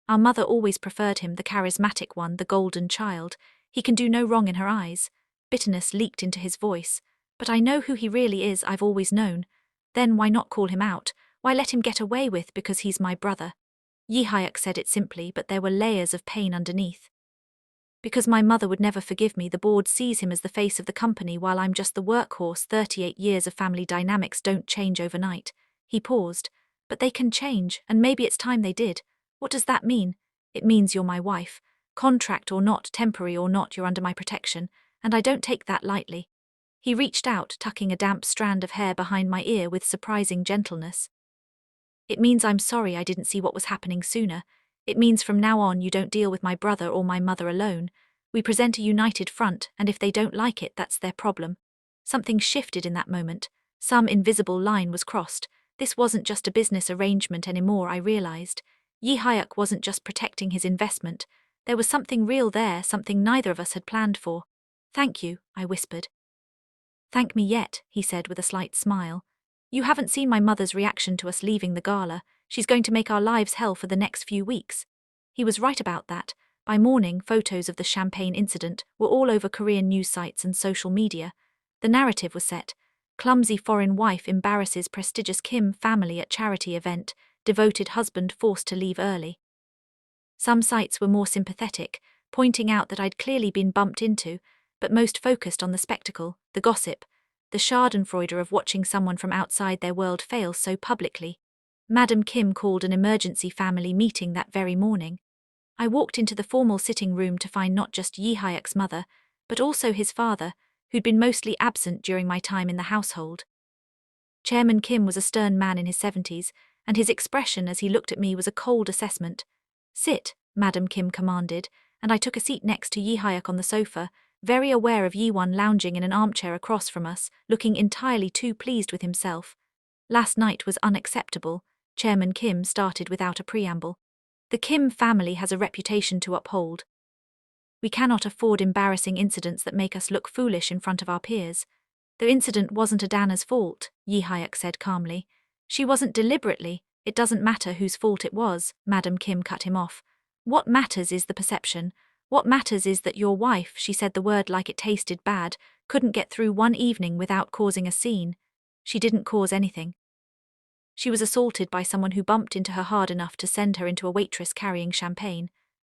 Our mother always preferred him, the charismatic one, the golden child. He can do no wrong in her eyes." Bitterness leaked into his voice. "But I know who he really is, I've always known. Then why not call him out? Why let him get away with because he's my brother?" Yi-hyuk said it simply, but there were layers of pain underneath. "Because my mother would never forgive me. The board sees him as the face of the company while I'm just the workhorse. 38 years of family dynamics don't change overnight." He paused. "But they can change, and maybe it's time they did." "What does that mean?" "It means you're my wife. Contract or not, temporary or not, you're under my protection, and I don't take that lightly." He reached out, tucking a damp strand of hair behind my ear with surprising gentleness. "It means I'm sorry I didn't see what was happening sooner. It means from now on you don't deal with my brother or my mother alone. We present a united front, and if they don't like it, that's their problem." Something shifted in that moment. Some invisible line was crossed. This wasn't just a business arrangement anymore, I realized. Yi-hyuk wasn't just protecting his investment. There was something real there, something neither of us had planned for. "Thank you," I whispered. "Thank me yet," he said with a slight smile. "You haven't seen my mother's reaction to us leaving the gala. She's going to make our lives hell for the next few weeks." He was right about that. By morning, photos of the champagne incident were all over Korean news sites and social media. The narrative was set. Clumsy foreign wife embarrasses prestigious Kim family at charity event, devoted husband forced to leave early. Some sites were more sympathetic, pointing out that I'd clearly been bumped into, but most focused on the spectacle, the gossip, the schadenfreude of watching someone from outside their world fail so publicly. Madam Kim called an emergency family meeting that very morning. I walked into the formal sitting room to find not just Yi Hyuk's mother, but also his father, who'd been mostly absent during my time in the household. Chairman Kim was a stern man in his 70s, and his expression as he looked at me was a cold assessment. "Sit," Madam Kim commanded, and I took a seat next to Yi Hyuk on the sofa, very aware of Yi-won lounging in an armchair across from us, looking entirely too pleased with himself. "Last night was unacceptable," Chairman Kim started without a preamble. "The Kim family has a reputation to uphold. We cannot afford embarrassing incidents that make us look foolish in front of our peers. The incident wasn't Adana's fault," Yi Hyuk said calmly. "She wasn't deliberately. It doesn't matter whose fault it was," Madam Kim cut him off. "What matters is the perception. What matters is that your wife," she said the word like it tasted bad, "couldn't get through one evening without causing a scene. She didn't cause anything. She was assaulted by someone who bumped into her hard enough to send her into a waitress carrying champagne.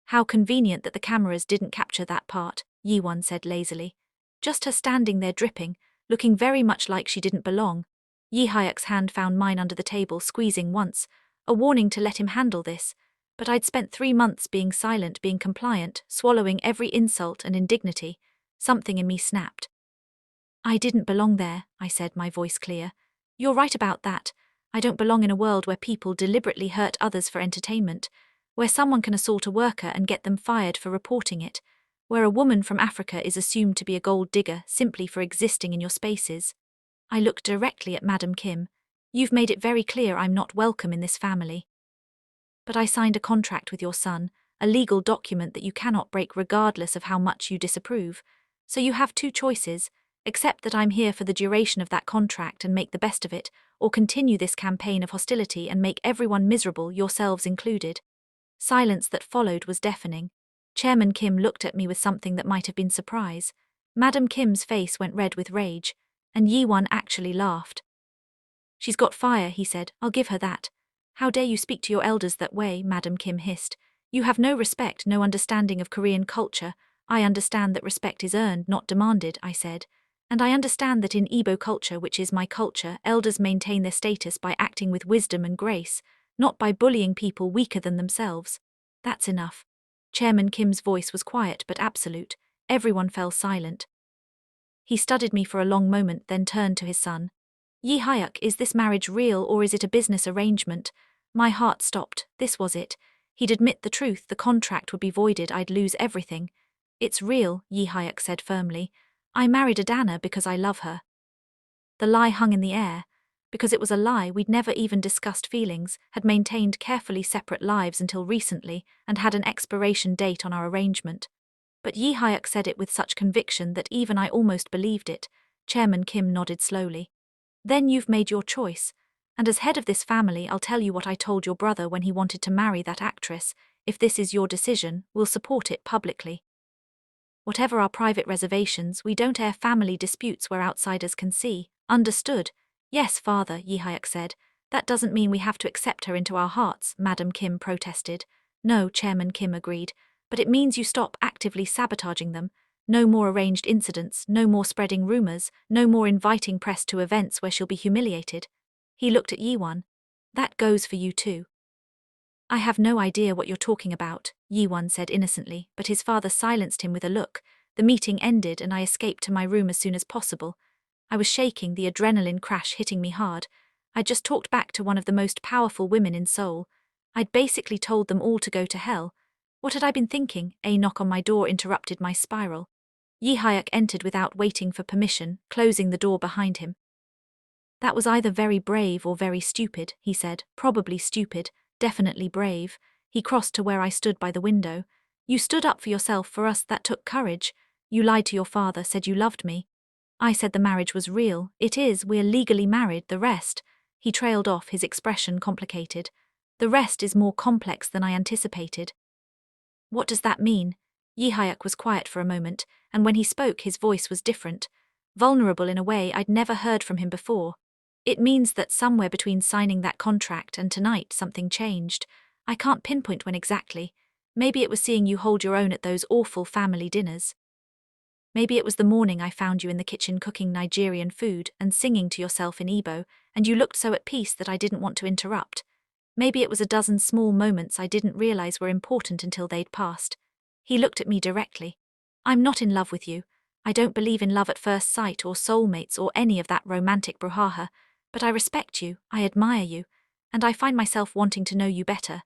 How convenient that the cameras didn't capture that part," Yi-won said lazily. "Just her standing there dripping, looking very much like she didn't belong." Yi Hyuk's hand found mine under the table, squeezing once, a warning to let him handle this. But I'd spent 3 months being silent, being compliant, swallowing every insult and indignity. Something in me snapped. "I didn't belong there," I said, my voice clear. "You're right about that. I don't belong in a world where people deliberately hurt others for entertainment, where someone can assault a worker and get them fired for reporting it, where a woman from Africa is assumed to be a gold digger simply for existing in your spaces." I looked directly at Madam Kim. "You've made it very clear I'm not welcome in this family. But I signed a contract with your son, a legal document that you cannot break regardless of how much you disapprove. So you have 2 choices: accept that I'm here for the duration of that contract and make the best of it, or continue this campaign of hostility and make everyone miserable, yourselves included." Silence that followed was deafening. Chairman Kim looked at me with something that might have been surprise. Madam Kim's face went red with rage, and Yi-won actually laughed. "She's got fire," he said. "I'll give her that." "How dare you speak to your elders that way?" Madam Kim hissed. "You have no respect, no understanding of Korean culture." "I understand that respect is earned, not demanded," I said. "And I understand that in Igbo culture, which is my culture, elders maintain their status by acting with wisdom and grace, not by bullying people weaker than themselves." "That's enough." Chairman Kim's voice was quiet but absolute. Everyone fell silent. He studied me for a long moment, then turned to his son. "Yi Hyuk, is this marriage real or is it a business arrangement?" My heart stopped. This was it. He'd admit the truth, the contract would be voided, I'd lose everything. "It's real," Yi Hyuk said firmly. "I married Adana because I love her." The lie hung in the air. Because it was a lie, we'd never even discussed feelings, had maintained carefully separate lives until recently, and had an expiration date on our arrangement. But Yi Hyuk said it with such conviction that even I almost believed it. Chairman Kim nodded slowly. "Then you've made your choice. And as head of this family, I'll tell you what I told your brother when he wanted to marry that actress. If this is your decision, we'll support it publicly. Whatever our private reservations, we don't air family disputes where outsiders can see. Understood?" "Yes, father," Yi Hyuk said. "That doesn't mean we have to accept her into our hearts," Madam Kim protested. "No," Chairman Kim agreed. "But it means you stop actively sabotaging them. No more arranged incidents, no more spreading rumors, no more inviting press to events where she'll be humiliated." He looked at Yi-won. "That goes for you too." "I have no idea what you're talking about," Yi-won said innocently, but his father silenced him with a look. The meeting ended and I escaped to my room as soon as possible. I was shaking, the adrenaline crash hitting me hard. I'd just talked back to one of the most powerful women in Seoul. I'd basically told them all to go to hell. What had I been thinking? A knock on my door interrupted my spiral. Yi Hyuk entered without waiting for permission, closing the door behind him. "That was either very brave or very stupid," he said. "Probably stupid, definitely brave." He crossed to where I stood by the window. You stood up for yourself. For us, that took courage. You lied to your father, said you loved me. I said the marriage was real. It is, we're legally married. The rest. He trailed off, his expression complicated. The rest is more complex than I anticipated. What does that mean? Yi-hyuk was quiet for a moment, and when he spoke his voice was different, vulnerable in a way I'd never heard from him before. It means that somewhere between signing that contract and tonight something changed. I can't pinpoint when exactly. Maybe it was seeing you hold your own at those awful family dinners. Maybe it was the morning I found you in the kitchen cooking Nigerian food and singing to yourself in Igbo, and you looked so at peace that I didn't want to interrupt. Maybe it was a dozen small moments I didn't realize were important until they'd passed. He looked at me directly. I'm not in love with you. I don't believe in love at first sight or soulmates or any of that romantic brouhaha, but I respect you, I admire you, and I find myself wanting to know you better.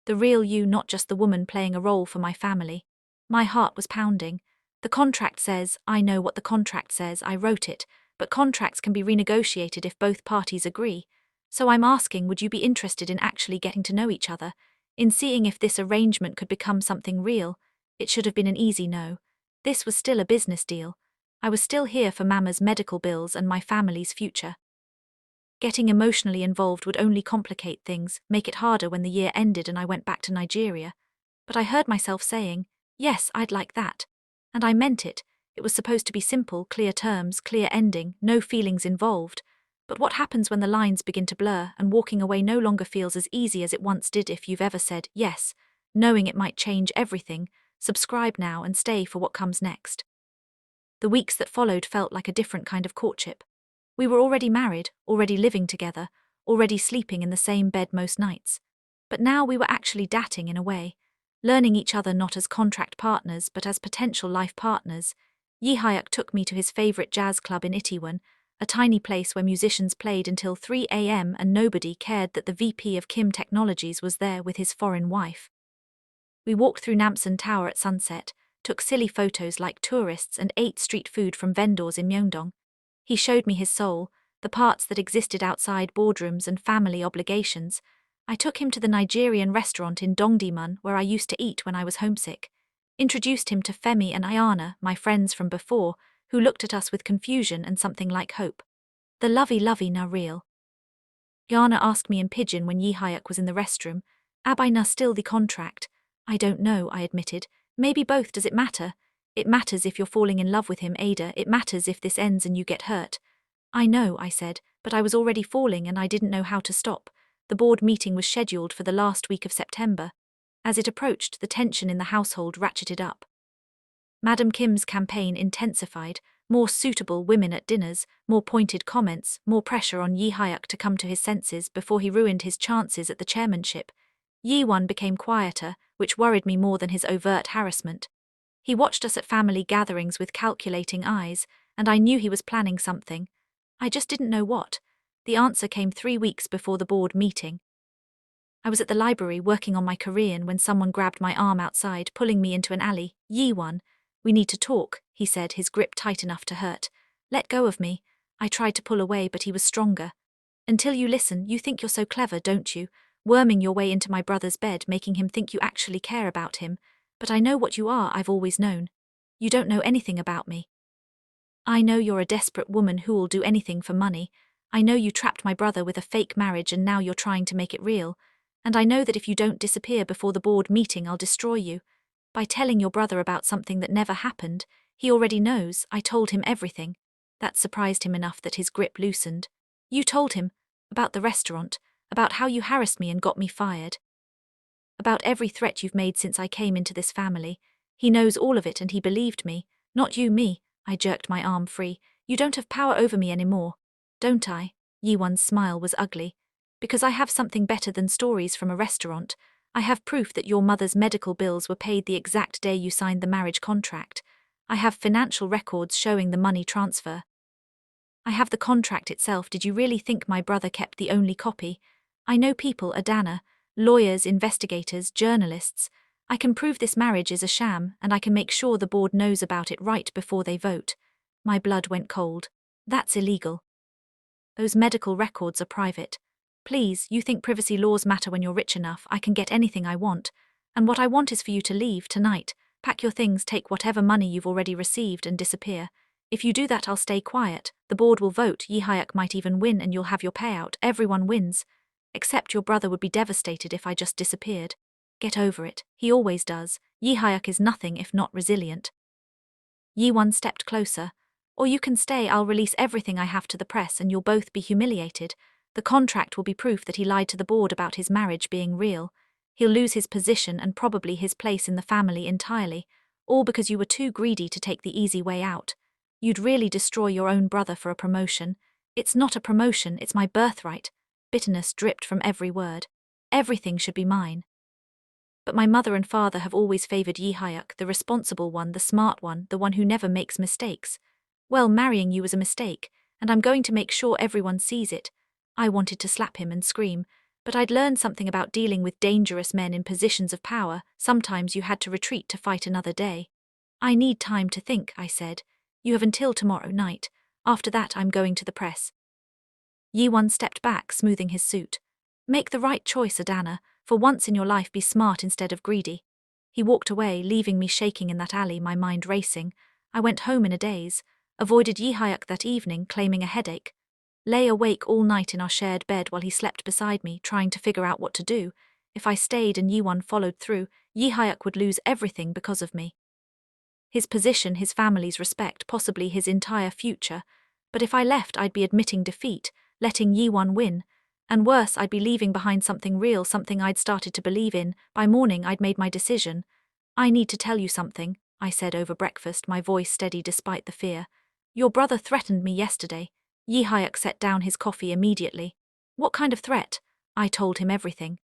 The real you, not just the woman playing a role for my family. My heart was pounding. The contract says, I know what the contract says, I wrote it, but contracts can be renegotiated if both parties agree. So I'm asking, would you be interested in actually getting to know each other, in seeing if this arrangement could become something real? It should have been an easy no. This was still a business deal. I was still here for Mama's medical bills and my family's future. Getting emotionally involved would only complicate things, make it harder when the year ended and I went back to Nigeria. But I heard myself saying, yes, I'd like that. And I meant it. It was supposed to be simple, clear terms, clear ending, no feelings involved. But what happens when the lines begin to blur and walking away no longer feels as easy as it once did? If you've ever said yes, knowing it might change everything, subscribe now and stay for what comes next. The weeks that followed felt like a different kind of courtship. We were already married, already living together, already sleeping in the same bed most nights. But now we were actually dating in a way, learning each other not as contract partners but as potential life partners. Yi-hyuk took me to his favorite jazz club in Itaewon, a tiny place where musicians played until 3 a.m. and nobody cared that the VP of Kim Technologies was there with his foreign wife. We walked through Namsan Tower at sunset, took silly photos like tourists and ate street food from vendors in Myeongdong. He showed me his soul, the parts that existed outside boardrooms and family obligations. I took him to the Nigerian restaurant in Dongdaemun where I used to eat when I was homesick. Introduced him to Femi and Ayana, my friends from before, who looked at us with confusion and something like hope. The lovey na real. Yana asked me in pidgin when Yi-hyuk was in the restroom, Abai na still the contract? I don't know, I admitted. Maybe both. Does it matter? It matters if you're falling in love with him, Ada. It matters if this ends and you get hurt. I know, I said, but I was already falling and I didn't know how to stop. The board meeting was scheduled for the last week of September. As it approached, the tension in the household ratcheted up. Madam Kim's campaign intensified, more suitable women at dinners, more pointed comments, more pressure on Yi-hyuk to come to his senses before he ruined his chances at the chairmanship. Yi-won became quieter, which worried me more than his overt harassment. He watched us at family gatherings with calculating eyes, and I knew he was planning something. I just didn't know what. The answer came 3 weeks before the board meeting. I was at the library working on my Korean when someone grabbed my arm outside, pulling me into an alley. Yi-won, we need to talk, he said, his grip tight enough to hurt. Let go of me. I tried to pull away, but he was stronger. Until you listen, you think you're so clever, don't you? Worming your way into my brother's bed, making him think you actually care about him. But I know what you are, I've always known. You don't know anything about me. I know you're a desperate woman who'll do anything for money. I know you trapped my brother with a fake marriage and now you're trying to make it real. And I know that if you don't disappear before the board meeting, I'll destroy you. By telling your brother about something that never happened, he already knows. I told him everything. That surprised him enough that his grip loosened. You told him about the restaurant, about how you harassed me and got me fired. About every threat you've made since I came into this family. He knows all of it and he believed me. Not you, me. I jerked my arm free. You don't have power over me anymore. Don't I? Yi-won's smile was ugly. Because I have something better than stories from a restaurant. I have proof that your mother's medical bills were paid the exact day you signed the marriage contract. I have financial records showing the money transfer. I have the contract itself. Did you really think my brother kept the only copy? I know people, Adana, lawyers, investigators, journalists. I can prove this marriage is a sham, and I can make sure the board knows about it right before they vote. My blood went cold. That's illegal. Those medical records are private. Please, you think privacy laws matter when you're rich enough? I can get anything I want. And what I want is for you to leave tonight, pack your things, take whatever money you've already received and disappear. If you do that, I'll stay quiet. The board will vote, Yi Hyuk might even win and you'll have your payout. Everyone wins. Except your brother would be devastated if I just disappeared. Get over it. He always does. Yi Hyuk is nothing if not resilient. Yi-won stepped closer. Or you can stay, I'll release everything I have to the press and you'll both be humiliated. The contract will be proof that he lied to the board about his marriage being real. He'll lose his position and probably his place in the family entirely, all because you were too greedy to take the easy way out. You'd really destroy your own brother for a promotion. It's not a promotion, it's my birthright. Bitterness dripped from every word. Everything should be mine. But my mother and father have always favored Yi Hyuk, the responsible one, the smart one, the one who never makes mistakes. Well, marrying you was a mistake, and I'm going to make sure everyone sees it. I wanted to slap him and scream, but I'd learned something about dealing with dangerous men in positions of power. Sometimes you had to retreat to fight another day. I need time to think, I said. You have until tomorrow night. After that, I'm going to the press. Yi-won stepped back, smoothing his suit. Make the right choice, Adana. For once in your life, be smart instead of greedy. He walked away, leaving me shaking in that alley, my mind racing. I went home in a daze, avoided Yi Hyuk that evening, claiming a headache. Lay awake all night in our shared bed while he slept beside me, trying to figure out what to do. If I stayed and Yi-won followed through, Yi Hyuk would lose everything because of me. His position, his family's respect, possibly his entire future. But if I left, I'd be admitting defeat, letting Yi-won win. And worse, I'd be leaving behind something real, something I'd started to believe in. By morning, I'd made my decision. I need to tell you something, I said over breakfast, my voice steady despite the fear. Your brother threatened me yesterday. Yi Hyuk set down his coffee immediately. What kind of threat? I told him everything.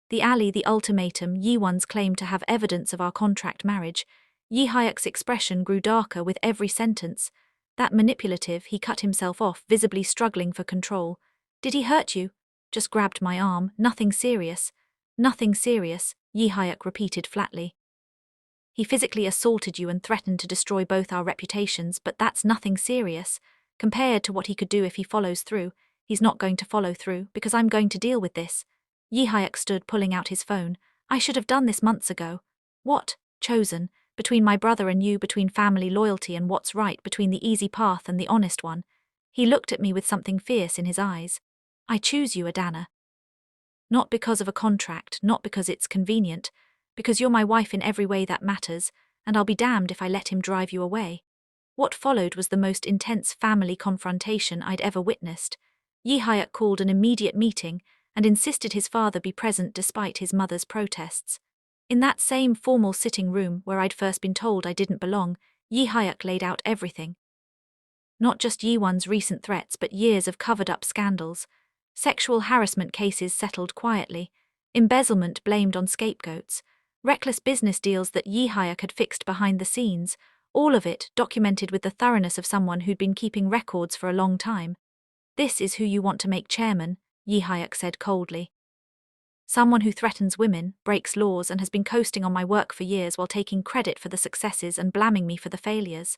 The alley, the ultimatum, Yi-won's claim to have evidence of our contract marriage. Yi Hyuk's expression grew darker with every sentence. That manipulative, he cut himself off, visibly struggling for control. Did he hurt you? Just grabbed my arm. Nothing serious. Nothing serious, Yi Hyuk repeated flatly. He physically assaulted you and threatened to destroy both our reputations, but that's nothing serious. Compared to what he could do if he follows through, he's not going to follow through, because I'm going to deal with this. Yi Hyuk stood, pulling out his phone. I should have done this months ago. What? Chosen? Between my brother and you, between family loyalty and what's right, between the easy path and the honest one. He looked at me with something fierce in his eyes. I choose you, Adana. Not because of a contract, not because it's convenient, because you're my wife in every way that matters, and I'll be damned if I let him drive you away. What followed was the most intense family confrontation I'd ever witnessed. Yi Hyuk called an immediate meeting and insisted his father be present despite his mother's protests. In that same formal sitting room where I'd first been told I didn't belong, Yi Hyuk laid out everything. Not just Yi-won's recent threats, but years of covered-up scandals. Sexual harassment cases settled quietly, embezzlement blamed on scapegoats, reckless business deals that Yi Hyuk had fixed behind the scenes, all of it documented with the thoroughness of someone who'd been keeping records for a long time. This is who you want to make chairman, Yi Hyuk said coldly. Someone who threatens women, breaks laws, and has been coasting on my work for years while taking credit for the successes and blaming me for the failures.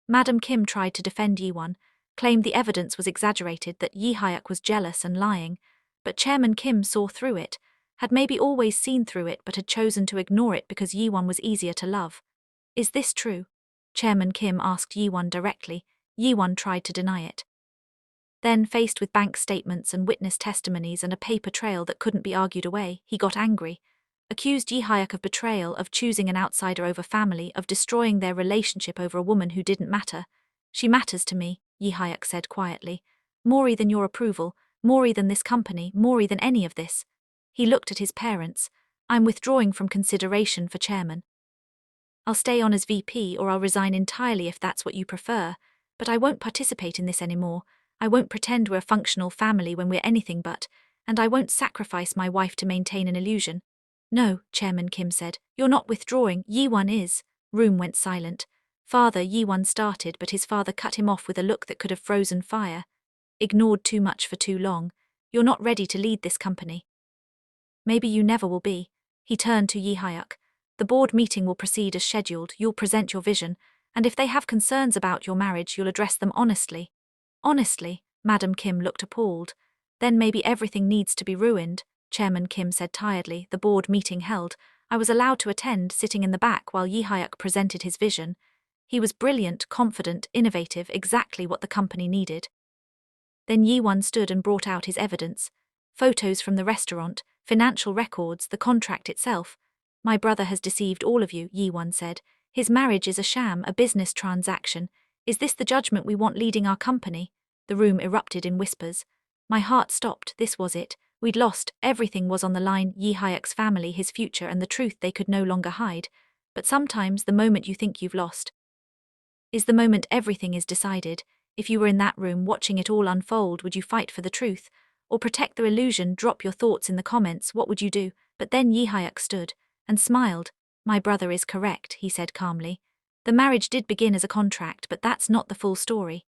Madam Kim tried to defend Yi-won, claimed the evidence was exaggerated, that Yi Hyuk was jealous and lying, but Chairman Kim saw through it, had maybe always seen through it but had chosen to ignore it because Yi-won was easier to love. Is this true? Chairman Kim asked Yi-won directly. Yi-won tried to deny it. Then, faced with bank statements and witness testimonies and a paper trail that couldn't be argued away, he got angry. Accused Yi Hyuk of betrayal, of choosing an outsider over family, of destroying their relationship over a woman who didn't matter. She matters to me, Yi Hyuk said quietly. More than your approval, more than this company, more than any of this. He looked at his parents. I'm withdrawing from consideration for chairman. I'll stay on as VP or I'll resign entirely if that's what you prefer, but I won't participate in this anymore. I won't pretend we're a functional family when we're anything but, and I won't sacrifice my wife to maintain an illusion. No, Chairman Kim said, you're not withdrawing, Yi-won is. Room went silent. Father, Yi-won started, but his father cut him off with a look that could have frozen fire. Ignored too much for too long. You're not ready to lead this company. Maybe you never will be. He turned to Yi Hyuk. The board meeting will proceed as scheduled, you'll present your vision, and if they have concerns about your marriage, you'll address them honestly. Honestly, Madam Kim looked appalled. Then maybe everything needs to be ruined, Chairman Kim said tiredly. The board meeting held. I was allowed to attend, sitting in the back while Yi Hyuk presented his vision. He was brilliant, confident, innovative, exactly what the company needed. Then Yi-won stood and brought out his evidence. Photos from the restaurant, financial records, the contract itself. My brother has deceived all of you, Yi-won said. His marriage is a sham, a business transaction. Is this the judgment we want leading our company? The room erupted in whispers. My heart stopped. This was it. We'd lost. Everything was on the line. Yi Hyuk's family, his future, and the truth they could no longer hide. But sometimes the moment you think you've lost is the moment everything is decided. If you were in that room watching it all unfold, would you fight for the truth? Or protect the illusion? Drop your thoughts in the comments. What would you do? But then Yi Hyuk stood and smiled. My brother is correct, he said calmly. The marriage did begin as a contract, but that's not the full story.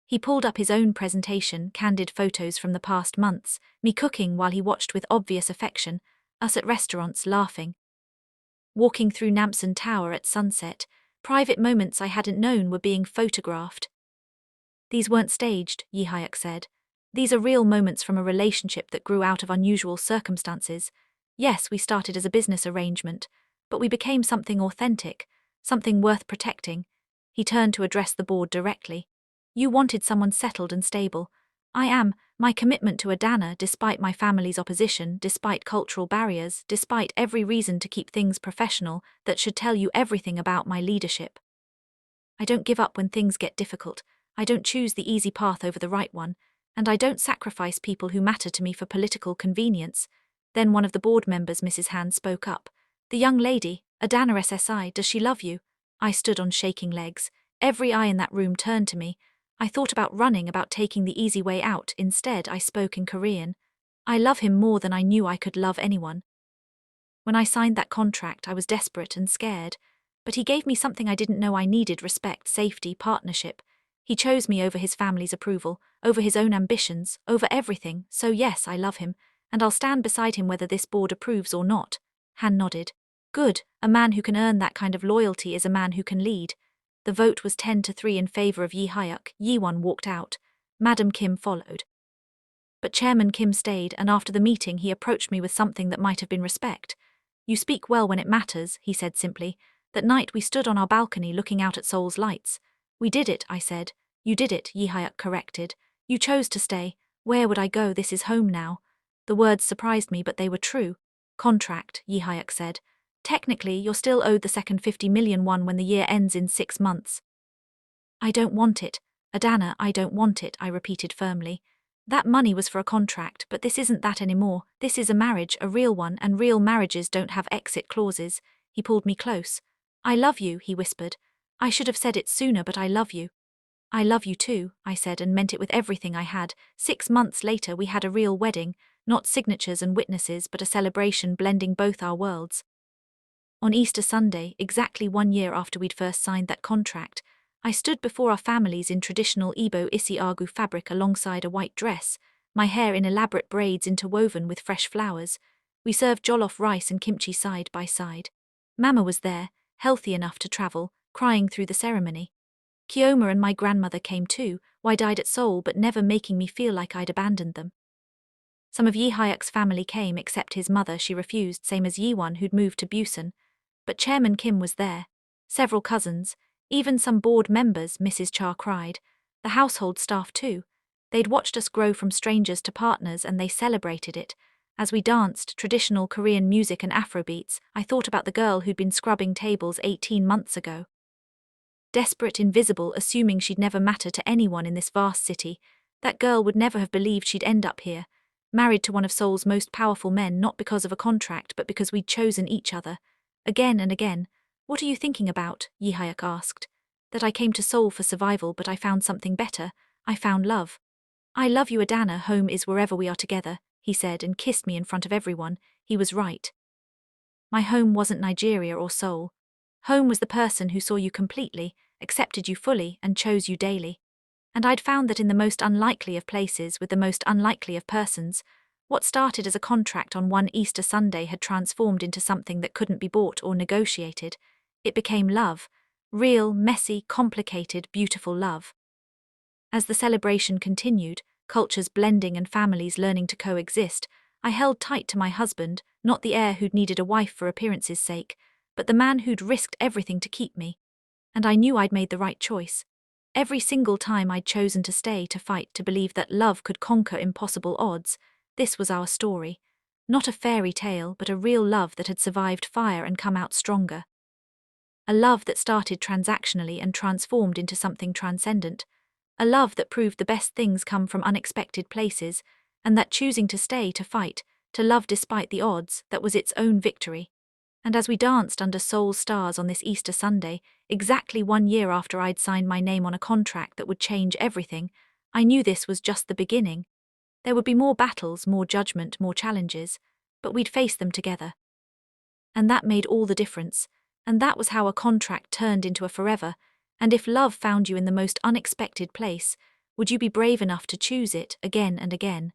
He pulled up his own presentation, candid photos from the past months, me cooking while he watched with obvious affection, us at restaurants laughing, walking through Namsan Tower at sunset. Private moments I hadn't known were being photographed. These weren't staged, Yi Hyuk said. These are real moments from a relationship that grew out of unusual circumstances. Yes, we started as a business arrangement, but we became something authentic, something worth protecting. He turned to address the board directly. You wanted someone settled and stable. I am. My commitment to Adana, despite my family's opposition, despite cultural barriers, despite every reason to keep things professional, that should tell you everything about my leadership. I don't give up when things get difficult. I don't choose the easy path over the right one, and I don't sacrifice people who matter to me for political convenience. Then one of the board members, Mrs. Han, spoke up. The young lady, Adana SSI, does she love you? I stood on shaking legs. Every eye in that room turned to me. I thought about running, about taking the easy way out. Instead, I spoke in Korean. I love him more than I knew I could love anyone. When I signed that contract, I was desperate and scared. But he gave me something I didn't know I needed: respect, safety, partnership. He chose me over his family's approval, over his own ambitions, over everything. So yes, I love him, and I'll stand beside him whether this board approves or not. Han nodded. Good. A man who can earn that kind of loyalty is a man who can lead. The vote was 10-3 in favor of Yi Hyuk. Yi-won walked out. Madam Kim followed. But Chairman Kim stayed, and after the meeting he approached me with something that might have been respect. You speak well when it matters, he said simply. That night we stood on our balcony looking out at Seoul's lights. We did it, I said. You did it, Yi Hyuk corrected. You chose to stay. Where would I go? This is home now. The words surprised me, but they were true. Contract, Yi Hyuk said. Technically, you're still owed the second 50 million won when the year ends in 6 months. I don't want it. Adana, I don't want it, I repeated firmly. That money was for a contract, but this isn't that anymore. This is a marriage, a real one, and real marriages don't have exit clauses. He pulled me close. I love you, he whispered. I should have said it sooner, but I love you. I love you too, I said, and meant it with everything I had. 6 months later we had a real wedding, not signatures and witnesses, but a celebration blending both our worlds. On Easter Sunday, exactly 1 year after we'd first signed that contract, I stood before our families in traditional Igbo Isiagu fabric alongside a white dress, my hair in elaborate braids interwoven with fresh flowers. We served jollof rice and kimchi side by side. Mama was there, healthy enough to travel, crying through the ceremony. Kioma and my grandmother came too, wide-eyed at Seoul but never making me feel like I'd abandoned them. Some of Yi Hyuk's family came, except his mother. She refused, same as Yi-won, who'd moved to Busan. But Chairman Kim was there. Several cousins, even some board members, Mrs. Cha cried. The household staff too. They'd watched us grow from strangers to partners, and they celebrated it. As we danced traditional Korean music and Afrobeats, I thought about the girl who'd been scrubbing tables 18 months ago. Desperate, invisible, assuming she'd never matter to anyone in this vast city. That girl would never have believed she'd end up here, married to one of Seoul's most powerful men, not because of a contract but because we'd chosen each other. Again and again. What are you thinking about? Yi Hyuk asked. That I came to Seoul for survival, but I found something better. I found love. I love you, Adana. Home is wherever we are together, he said, and kissed me in front of everyone. He was right. My home wasn't Nigeria or Seoul. Home was the person who saw you completely, accepted you fully, and chose you daily. And I'd found that in the most unlikely of places, with the most unlikely of persons, what started as a contract on one Easter Sunday had transformed into something that couldn't be bought or negotiated. It became love. Real, messy, complicated, beautiful love. As the celebration continued, cultures blending and families learning to coexist, I held tight to my husband, not the heir who'd needed a wife for appearance's sake, but the man who'd risked everything to keep me. And I knew I'd made the right choice. Every single time I'd chosen to stay, to fight, to believe that love could conquer impossible odds. This was our story. Not a fairy tale, but a real love that had survived fire and come out stronger. A love that started transactionally and transformed into something transcendent. A love that proved the best things come from unexpected places, and that choosing to stay, to fight, to love despite the odds, that was its own victory. And as we danced under Seoul's stars on this Easter Sunday, exactly 1 year after I'd signed my name on a contract that would change everything, I knew this was just the beginning. There would be more battles, more judgment, more challenges, but we'd face them together. And that made all the difference, and that was how a contract turned into a forever. And if love found you in the most unexpected place, would you be brave enough to choose it again and again?